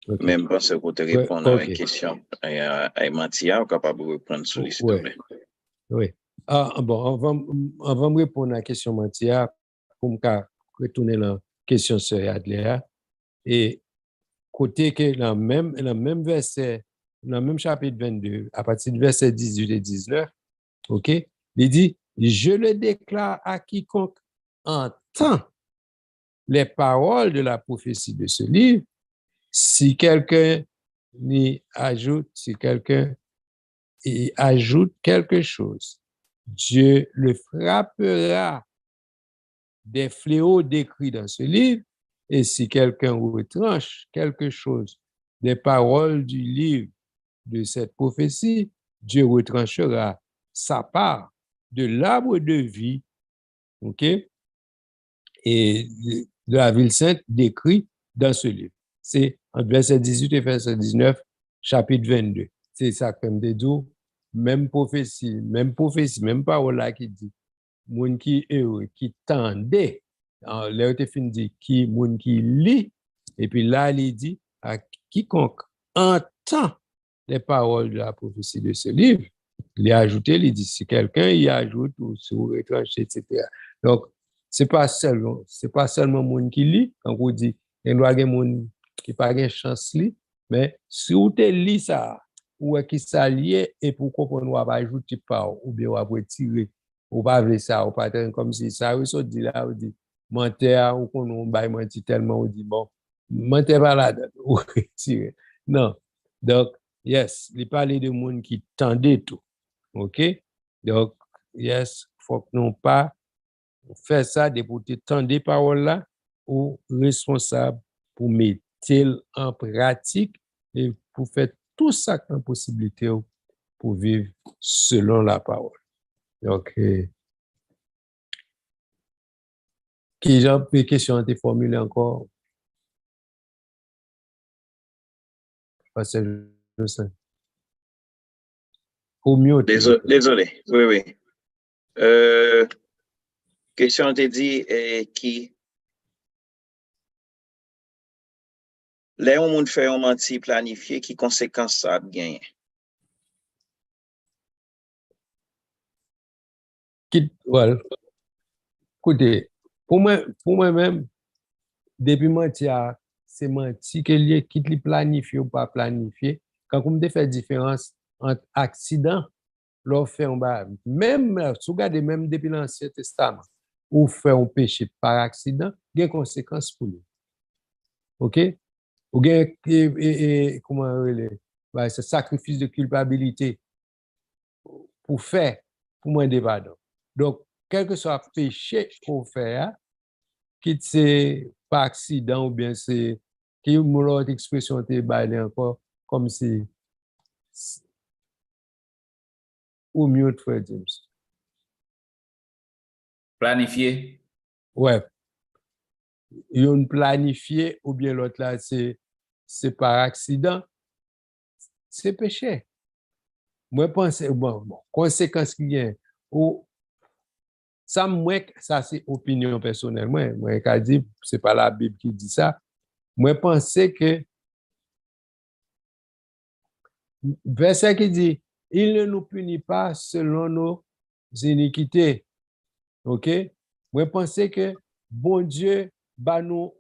Okay. Même pas ce côté Ouais, répondre à ok. une question. À Mathia, capable de reprendre sur l'histoire. Ouais. Oui. Bon, avant de répondre à la question Mathia, pour me retourner à la question sur Adléa, et côté que dans le même verset, dans le même chapitre 22, à partir du verset 18 et 19, OK, il dit, je le déclare à quiconque entend les paroles de la prophétie de ce livre, si quelqu'un y ajoute quelque chose, Dieu le frappera des fléaux décrits dans ce livre, et si quelqu'un retranche quelque chose des paroles du livre de cette prophétie, Dieu retranchera sa part de l'arbre de vie, OK, et de la ville sainte décrit dans ce livre. C'est en verset 18 et verset 19, chapitre 22. C'est ça comme des deux, même prophétie, même parole là qui dit, moun qui heureux, qui tendait, là où fin dit, qui moun qui lit, et puis là il dit, à quiconque entend les paroles de la prophétie de ce livre, il a ajouté, il dit, si quelqu'un y ajoute ou se retranche, etc. Donc, c'est pas seulement moun qui lit, quand on dit, il doit y avoir moun qui pas de chance li, mais si vous te lit ça, ou qui ça lié, et pour comprendre, on va ajouter pas, ou bien on va retirer, ou pas ver ça, ou pas comme si ça, ou ça dit là, ou dit, menteur, ou qu'on on va mentir tellement, ou dit, bon, menteur pas là, ou retirer. Non. Donc, yes, il parlait de monde qui tendait tout. OK? Donc, yes, faut que nous pas faire ça, de pour tendre des paroles là, ou responsable pour mettre en pratique et pour faire tout ça qui est possibilité pour vivre selon la parole. Donc, qui genre de questions ont été formulées encore? Parce que je sais. Au mieux. Désolé. Oui. Question te dit qui les on fait un menti planifié qui conséquence ça a gagné. Well, écoutez, pour moi-même, depuis mentir, c'est mentir que lié quitte li planifié ou pas planifié. Quand on me fait différence entre accident, l'on fait un bas, même si vous regardez même depuis l'Ancien Testament, ou fait un péché par accident, il y a des conséquences pour lui. OK? Ou il y a comment ce sacrifice de culpabilité pour faire, pour moi, des pardon. Donc, quel que soit le péché qu'on fait, quitte c'est par accident ou bien c'est qui l'autre expression te baille encore comme si ou mieux frère James. Planifié. Ouais. Yon planifié ou bien l'autre là c'est par accident. C'est péché. Moi pense bon conséquence qui vient ou ça c'est opinion personnelle moi qu'a dit c'est pas la Bible qui dit ça. Moi penser que verset qui dit il ne nous punit pas selon nos iniquités. OK? Moi penser que bon Dieu ba nous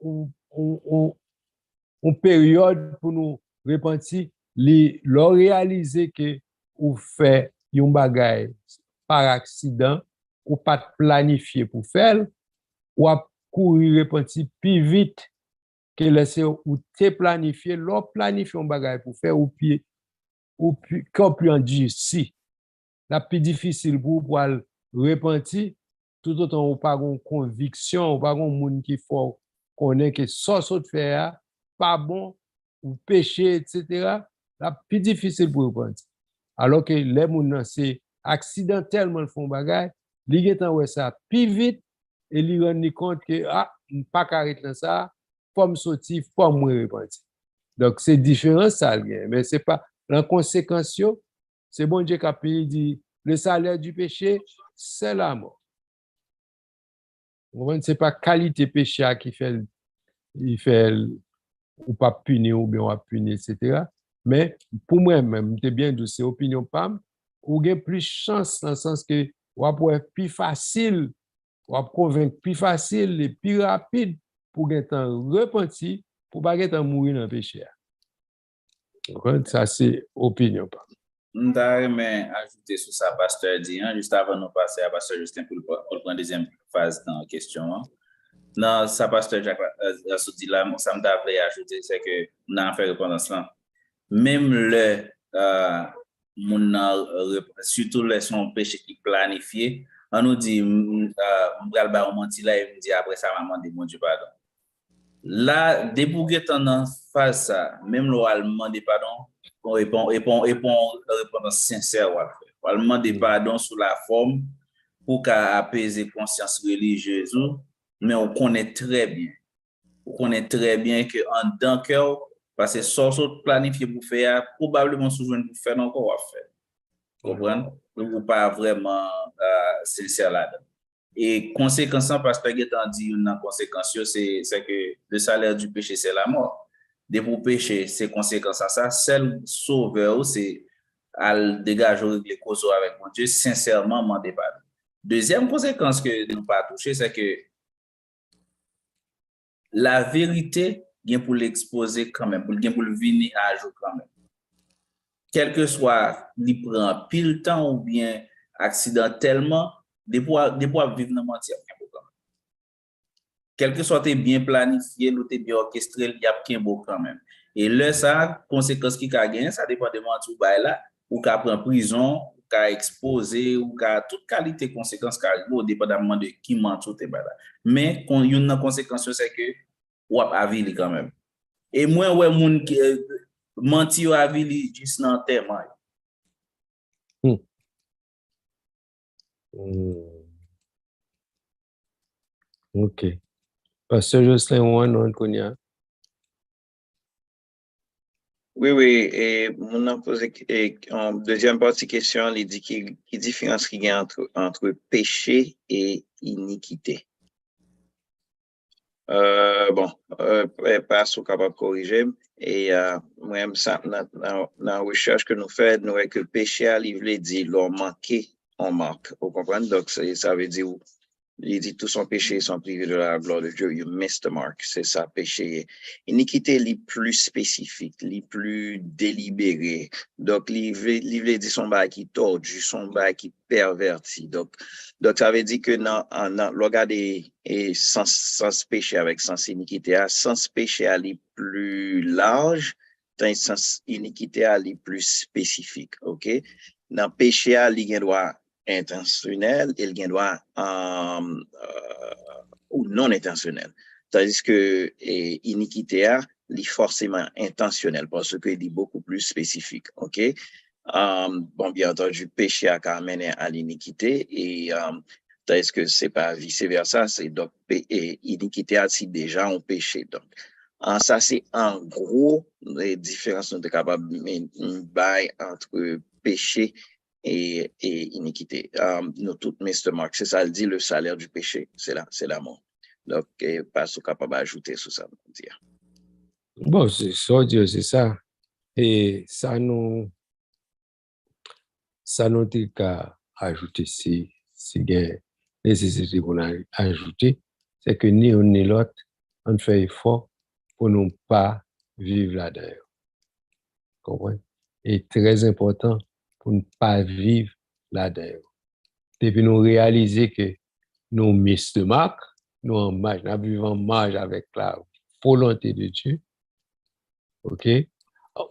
une période pour nous repentir, leur réaliser que ou fait un bagay par accident ou pas planifié pour faire ou a courir repentir plus vite que laisser ou te planifier, l'on planifie un bagage pour faire ou pied, ou qu'on plus en dire si. La plus difficile pour repentir, tout autant ou pas une conviction, ou pas un monde qui faut connaît que ça de faire pas bon, ou péché, etc. La plus difficile pour repentir. Alors que les gens, c'est accidentellement font bagage, li gen tan wè ça plus vite et li rend compte que pas arrêter dans ça, faut me sortir, faut me repentir. Donc c'est différent ça mais c'est pas la conséquence c'est bon Dieu qui a dit le salaire du péché c'est la mort. C'est pas qualité péché qui fait ou pas punir ou bien on punir etc. Mais pour moi-même, c'est bien de ces opinions PAM, ou gain plus chance dans le sens que ou va plus facile, ou va convaincre plus facile et plus rapide pour gain temps repentir pour pas gain temps mourir dans le péché. Ça c'est opinion PAM. Nous avons ajouté sur ça, pasteur dit, juste avant de passer à pasteur Justin pour prendre la deuxième phase dans la question. Non, ça, pasteur Jacques a dit là, ça me d'avait ajouté, c'est que nous avons fait répondre là. Même le, surtout les son péché qui planifié, on nous dit, on menti là, et me dit après ça, maman dit, mon Dieu, pardon. Là, depuis que tu en face ça, même le allemand dit pardon, on répond sincère. On demande pardon sous la forme pour apaiser conscience religieuse, mais on connaît très bien. On connaît très bien que en tant que parce que ça planifié pour faire, probablement souvent pour faire encore à faire. Comprendre? Ou pas vraiment sincère là-dedans. Et conséquence, parce que Guétan dit une conséquence, c'est que le salaire du péché, c'est la mort. De pour péché, c'est conséquence à ça. Seul sauveur, c'est à dégager les causes avec mon Dieu, sincèrement, m'en départ. Deuxième conséquence que nous ne pas toucher, c'est que la vérité, bien pour l'exposer quand même, pour le venir à jour quand même. Quel que soit, il prend pile temps ou bien accidentellement, des fois vivre dans mentir. Quel que soit tes bien planifié, ou tes bien orchestré, il y a qu'un beau quand même. Et là, ça, conséquence qui a gagné, ça dépend de mentir là, ou qu'à prendre prison, ou qu'à exposer, ou qu'à toute qualité conséquence qui arrive, au dépendamment de qui mentir tes là. Mais, il y a une conséquence, c'est que, ou à vivre quand même. Et moi, ouais, moun qui mentir à vivre juste dans le thème. OK. Pasteur Jocelyn, on connaît. Oui, et on a posé en deuxième partie question, il dit qu'il différence qu'il y a entre péché et iniquité. Pas sous capable de corriger. Et moi, dans la recherche que nous faisons, nous voyons que le péché, il veut dire l'on manqué, on marque. Vous comprenez? Donc, ça veut dire, il dit tout son péché sont privés de la gloire de Dieu. You missed the mark. C'est ça, péché. Iniquité, les plus spécifique, les plus délibéré. Donc, il veut dire son bail qui tordu, son bail qui perverti. Donc, ça veut dire que regardez, et sans péché avec sans iniquité, sans péché à les plus large, dans sans iniquité à les plus spécifique. OK? Dans péché à les droit intentionnel, il y a droit ou non intentionnel. Tandis que iniquité est forcément intentionnel parce qu'il est beaucoup plus spécifique. OK? Bien entendu, péché a amené à l'iniquité et tandis que c'est pas vice-versa, c'est donc iniquité a si déjà un péché. Donc, ça, c'est en gros les différences qu'on est capable de mettre entre péché et iniquité. Nous toutes Mr. Mark, c'est ça, elle dit le salaire du péché, c'est la mort. Donc, pas capable d'ajouter sur ça. Dire. Bon, c'est ça. Et ça nous qu'à ajouter si bien nécessité pour ajouter, c'est que ni un ni l'autre, on fait effort pour ne pas vivre là-dedans. Comprenez? Et très important pour ne pas vivre là-dedans. Depuis nous réaliser que nous Mr. Mark, nous en marge, nous vivons en marge avec la volonté de Dieu. OK?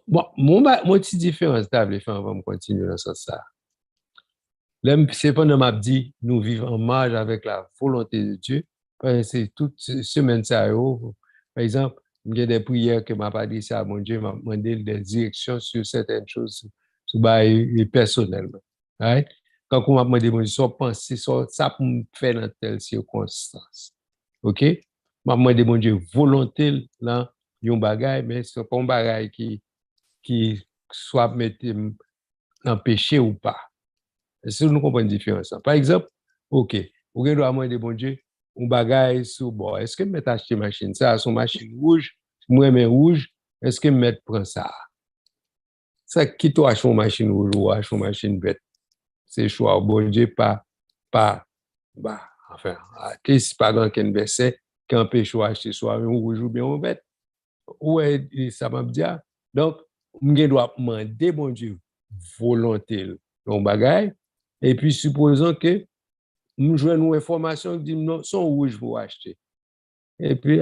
Bon, mon petite différence, avant de continuer dans ce sens ça. C'est pendant m'a dit, nous vivons en marge avec la volonté de Dieu. C'est toute semaine ça. Par exemple, il y a des prières que m'a pas dit ça à mon Dieu, m'a demandé des directions sur certaines choses, personnellement. Right? Quand on m'a demandé, mon Dieu, soit penser, ça pour me faire dans telle circonstance. OK? M'a demandé, mon Dieu, volonté là, yon bagay, mais c'est pas un bagay qui soit mettre en péché ou pas. Est-ce que nous comprenons la différence? Par exemple, OK, vous avez demander, bon Dieu, un bagay sur bon, est-ce que je acheter machine ça, son machine rouge, moi mais rouge, est-ce que je prend ça? Ça qui toi achète une machine rouge ou achète une machine verte? C'est choix bon Dieu pas enfin, qu'est-ce pas dans quel verset qui empêche acheter soit un rouge ou bien un vert? Ouais, ça m'a dit. Donc, je dois demander, bon Dieu, volonté, dans bagay. Et puis, supposons que nous jouons une information qui dit non, son rouge pour acheter. Et puis,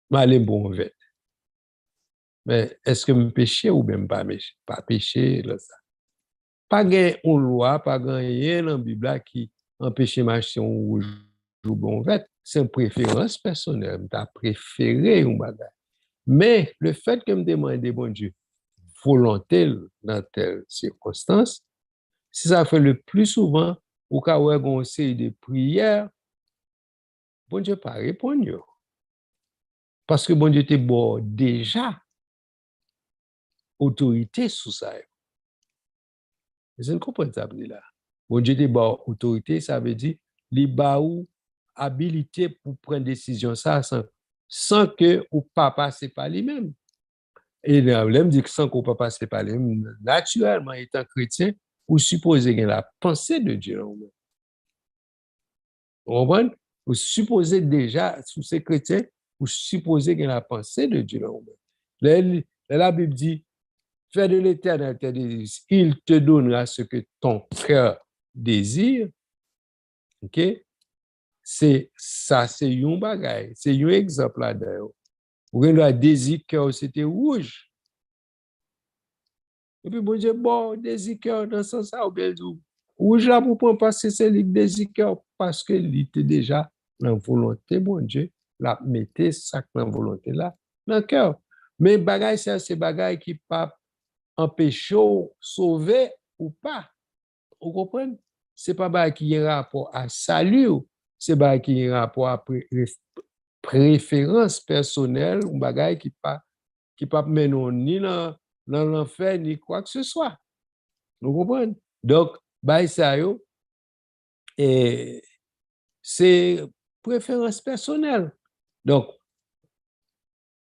m'aller bon vert. Mais est-ce que je péché ou même pas péché, là, ça? Pas gain une loi, pas rien dans la Bible qui empêche m'acheter un rouge ou bon vert. C'est une préférence personnelle. Je préféré un bagay. Mais le fait que me demande, bon Dieu, volonté dans telle circonstance, si ça fait le plus souvent, au cas où on série de prières, bon Dieu pas répondre. Parce que bon Dieu était bon déjà autorité sous ça. Je ne comprends pas là. Bon Dieu était bon autorité, ça veut dire les baou habilité pour prendre décision ça sans que ou pas passer par lui-même. Et là, je me dis que sans qu'on ne passe par lui-même, naturellement, étant chrétien, vous supposez qu'il y a la pensée de Dieu. Vous comprenez? Vous supposez déjà, sous ces chrétiens, vous supposez qu'il y a la pensée de Dieu. La Bible dit, fais de l'Éternel tes délices, il te donnera ce que ton cœur désire. OK? C'est ça, c'est un bagay. C'est un exemple là-dedans. Vous avez un désir cœur, c'était rouge. Et puis, bon Dieu, bon, désir cœur dans ce sens-là, ou bien, rouge là pour prendre parce que c'est le désir cœur, parce que il était déjà dans la volonté, bon Dieu, la mettez ça dans la volonté là, dans le cœur. Mais bagay, c'est bagay qui pas empêcher sauver ou pas. Vous comprenez? C'est pas bagay qui a rapport à salut, c'est bagay qui a rapport à préférence personnelle, ou bagay qui pas mener ni dans l'enfer, ni quoi que ce soit. Vous comprenez? Donc, bagay ça yo, et c'est préférence personnelle. Donc,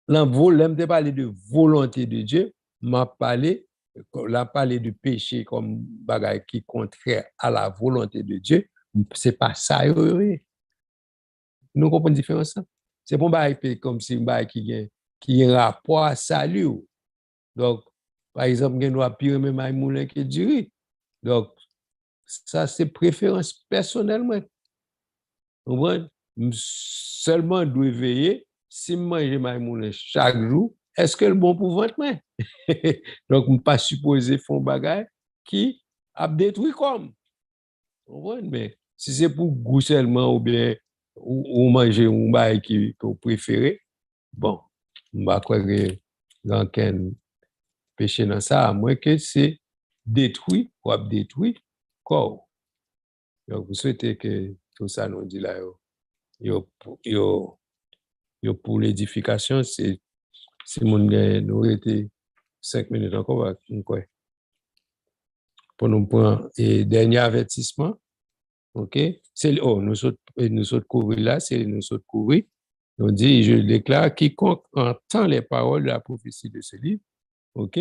l'aime de parler de volonté de Dieu, m'a parlé de péché comme bagay qui contraire à la volonté de Dieu, c'est pas ça. Nous comprenons la différence. C'est pas un bagay comme si un bagay qui a rapport à salut. Donc, par exemple, il y a un pire même maïmoulin qui dit. Donc, ça, c'est préférence personnellement. Vous comprenez? Seulement, je dois veiller, si je mange maïmoulin chaque jour, est-ce que c'est bon pour votre main? Donc, je ne suis pas supposé faire un bagage qui a détruit comme. Vous comprenez? Mais si c'est pour goût seulement ou bien ou manger un bagage que vous préférez, bon, je ne vais pas croire que dans quel péché dans ça, à moins que c'est détruit ou détruit corps. Donc, vous souhaitez que tout ça nous dit là, pour l'édification, c'est mon nous été 5 minutes encore, pour nous prendre et dernier avertissement. OK? C'est nous autres couvrir là, c'est nous autres couvrir. On dit, je déclare, quiconque entend les paroles de la prophétie de ce livre. OK?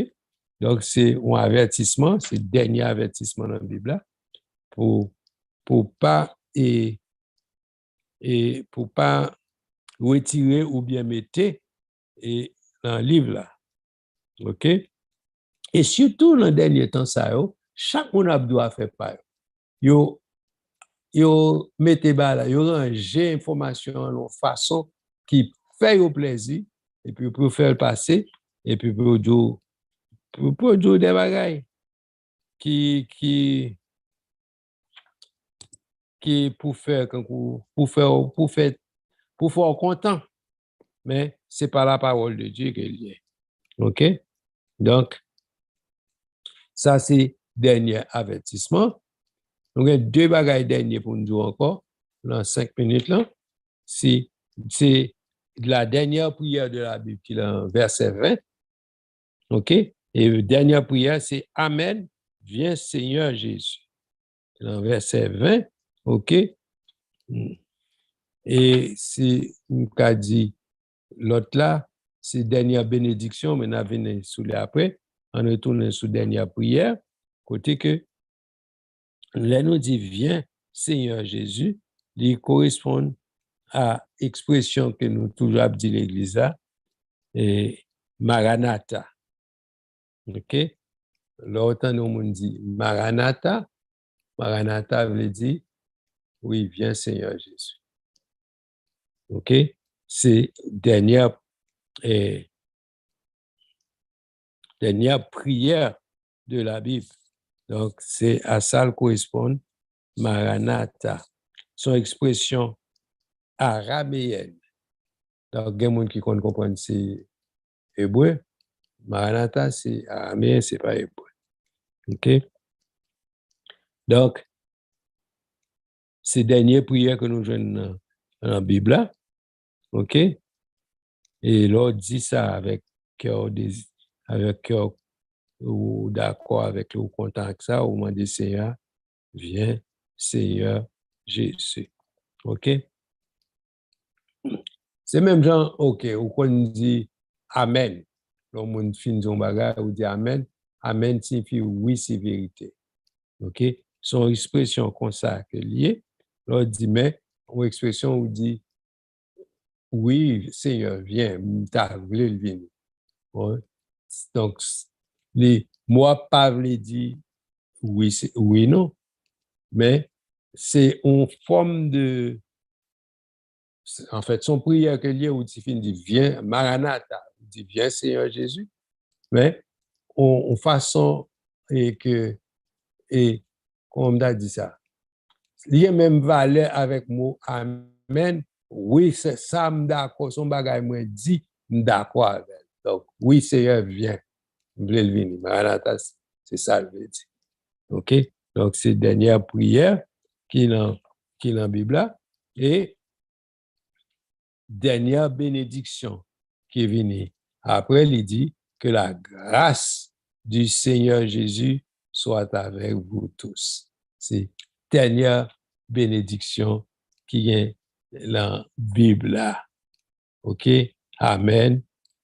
Donc, c'est un avertissement, c'est le dernier avertissement dans la Bible là, pour pas retirer ou bien mettre dans le livre là. OK? Et surtout dans le dernier temps, ça, chaque monde doit faire pareil. Yo mettez là, yo ranger information de façon qui faire au plaisir, et puis pour faire passer, et puis pour dire des bagailles qui pour faire content, mais c'est pas la parole de Dieu qu'il y est. OK? Donc, ça, c'est dernier avertissement. Donc, il y a 2 bagailles derniers pour nous dire encore, dans 5 minutes là. C'est la dernière prière de la Bible qui est en verset 20. OK? Et la dernière prière, c'est Amen, viens Seigneur Jésus. Dans verset 20. OK? Et c'est, on a dit, l'autre là, c'est dernière bénédiction, mais on a venu sous après. On retourne sous dernière prière, côté que, là, nous dit, viens Seigneur Jésus, il correspond à l'expression que nous toujours dit l'église là, et Maranatha. OK? L'autre, nous dit Maranatha. Maranatha veut dire, oui, viens Seigneur Jésus. OK? C'est dernière prière de la Bible. Donc, c'est à ça que correspond Maranatha. Son expression araméenne. Donc, il y a des gens qui comprennent c'est hébreu. Maranatha, c'est araméen, c'est pas hébreu. OK? Donc, c'est dernière prière que nous jouons dans la Bible là. OK? Et l'autre dit ça avec cœur ou d'accord avec le content avec ça, ou m'a dit Seigneur, viens, Seigneur Jésus. OK? C'est même genre, OK, ou qu'on dit Amen. L'homme fin son bagage, ou dit Amen. Amen signifie oui, c'est vérité. OK? Son expression comme ça que lié, l'autre dit mais, ou expression où dit oui, Seigneur, viens, t'as voulu le venir. Ouais. Donc, moi, pas dire oui, oui, non, mais c'est une forme de. En fait, son prière que lié où il dit viens, Maranatha, il dit viens, Seigneur Jésus, mais en façon et comme on a dit ça, il y a même valeur avec mot Amen. Oui, c'est ça, d'accord, son bagage, moi, dit, d'accord avec. Donc, oui, Seigneur, viens. Maranatha, c'est ça, le veut dire. OK? Donc, c'est la dernière prière qui est dans la Bible et dernière bénédiction qui est venue. Après, il dit que la grâce du Seigneur Jésus soit avec vous tous. C'est la dernière bénédiction qui est dans la Bible. OK? Amen.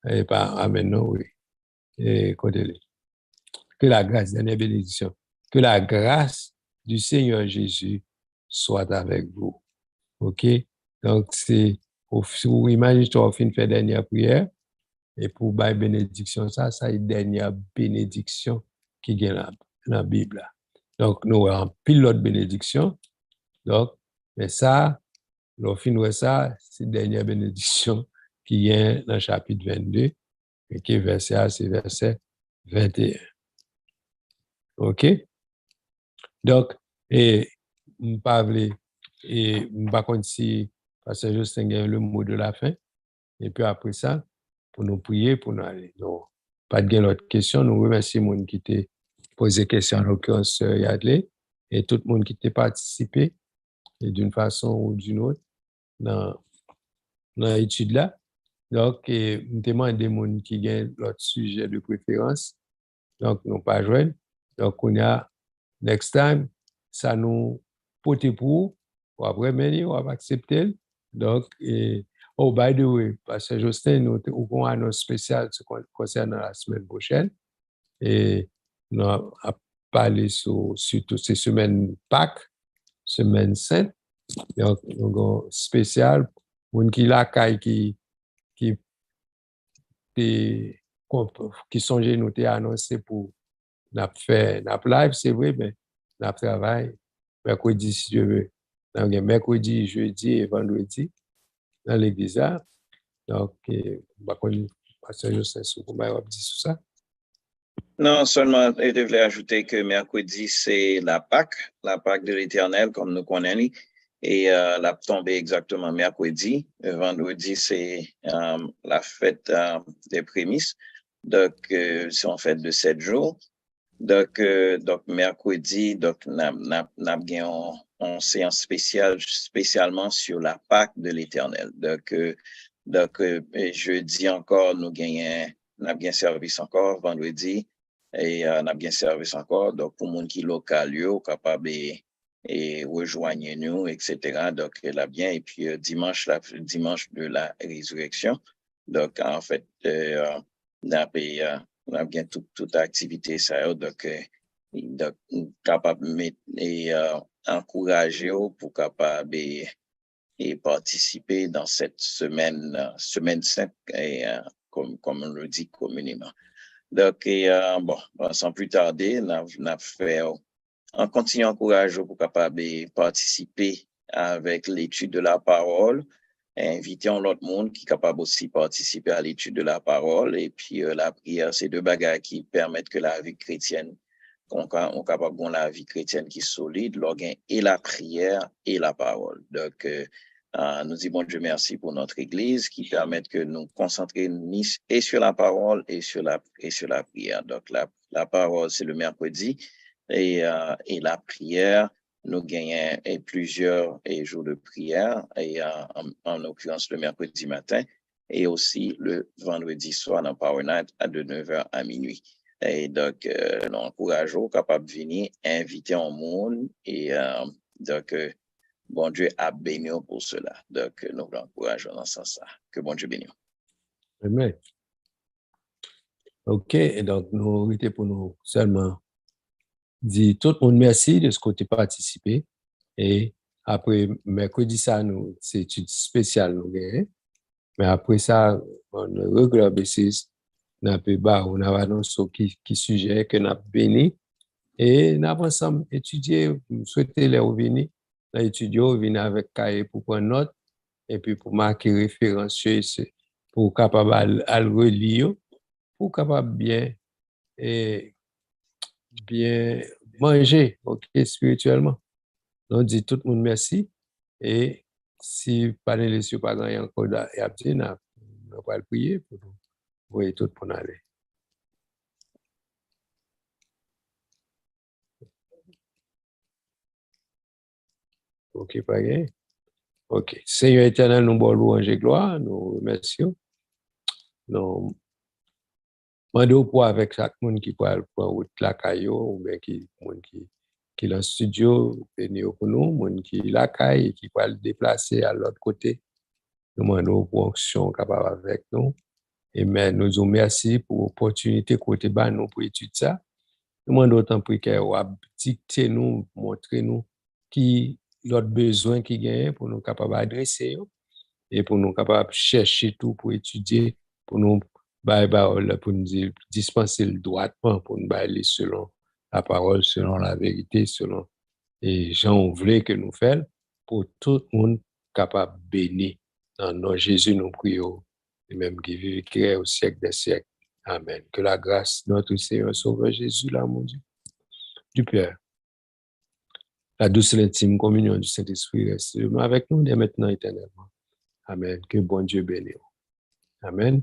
Et pas Amen, non, oui. Et que la grâce, dernière bénédiction, que la grâce du Seigneur Jésus soit avec vous. OK? Donc, c'est, vous imaginez, tu as fait une dernière prière, et pour la bénédiction, ça est une dernière bénédiction qui est dans la Bible. Donc, nous avons pile l'autre bénédiction. Donc, mais ça, l'on finit ça, c'est une dernière bénédiction qui est dans le chapitre 22, et qui est verset, c'est verset 21. OK? Donc, et je ne pas contre si Pasteur Justin a le mot de la fin. Et puis après ça, pour nous prier, pour nous aller. Donc, pas de d'autres questions. Nous remercions les gens qui t'a posé des questions, en l'occurrence, Yadley, et tout le monde qui t'a participé d'une façon ou d'une autre dans l'étude là. Donc, nous demandons des gens qui ont l'autre sujet de préférence. Donc, nous pas joindre. Donc, on a next time, ça nous porte pour après mener, on va accepter. Donc, oh, by the way, parce que Justin, nous avons un annonce spéciale concernant la semaine prochaine. Et nous allons parler sur toutes ces semaines Pâques, semaine sainte. Donc, nous avons un spécial pour qui la qui sont nous annoncé pour notre live, c'est vrai, mais notre travail, mercredi, si Dieu veut. Donc, mercredi, jeudi et vendredi, dans l'église. Donc, bah, Pasteur Joseph, vous pouvez dire sur ça? Non, seulement, je devais ajouter que mercredi, c'est la Pâque de l'Éternel, comme nous connaissons, et la tombée exactement mercredi. Vendredi, c'est la fête des prémices. Donc, c'est en fait de 7 jours. Donc mercredi, donc, n'a une séance spécialement sur la Pâque de l'Éternel. Donc, jeudi encore, nous avons bien service encore, vendredi, et nous avons bien service encore. Donc, pour les gens qui sont locaux, capables et rejoignez nous, etc. Donc, là bien. Et puis, dimanche de la résurrection. Donc, en fait, on a bien toute activité, ça, donc capable et encourager pour capable et participer dans cette semaine sainte, et, comme on le dit communément. Donc, bon, sans plus tarder, on continue à encourager pour capable participer avec l'étude de la parole. Invitons l'autre monde qui est capable aussi participer à l'étude de la parole. Et puis, la prière, c'est deux bagages qui permettent que la vie chrétienne, on capable de la vie chrétienne qui est solide, et la prière et la parole. Donc, nous disons, bon Dieu, merci pour notre Église qui permet que nous concentrions et sur la parole et sur la prière. Donc, la parole, c'est le mercredi et la prière, nous gagnons plusieurs jours de prière, et en l'occurrence le mercredi matin et aussi le vendredi soir dans Power Night de 9h à minuit. Et donc, nous encourageons capables de venir inviter en monde, et donc, bon Dieu a béni pour cela. Donc, nous l'encourageons dans ce sens. Que bon Dieu bénisse. Amen. OK, et donc, nous étions pour nous seulement dire tout le monde merci de ce côté participé. Et après, mercredi, ça, c'est étude spéciale, nous gagnons. Mais après ça, on regarde basis, on a annoncé qui sujet que nous avons béni. Et nous avons ensemble étudié, souhaiter les revenir, nous étudions, venir avec cahier pour prendre note, et puis pour marquer référence, pour capable à le relire, pour capable bien manger, ok, spirituellement. Donc, dit tout le monde merci. Et si pas les sur pas grand encore et abdine, on va le prier pour nous. Oui, tout pour aller. Ok, pas bien. Ok. Seigneur éternel, nous bon louange et gloire, nous remercions. Nous demandons pour avec chaque monde qui peut prendre la caillou, ou bien qui est dans le studio, venir pour nous, monde qui la caille, qui peut le déplacer à l'autre côté. Nous demandons pour action capable avec nous. Et mais nous vous merci pour l'opportunité côté bas nous pour étudier ça. Nous demandons autant pour que vous dicter nous, montrer nous qui l'autre besoin qui gagne pour nous capable adresser et pour nous capable chercher tout pour étudier, pour nous pour nous dispenser le droitement pour nous aller selon la parole, selon la vérité, selon et Jean voulait que nous fassions pour tout le monde capable béni. Dans le nom de Jésus, nous prions, et même qui vit qui est au siècle des siècles. Amen. Que la grâce de notre Seigneur Sauveur Jésus, l'amour du Père, la douce et l'intime communion du Saint-Esprit reste avec nous dès maintenant et éternellement. Amen. Que bon Dieu bénisse. Amen.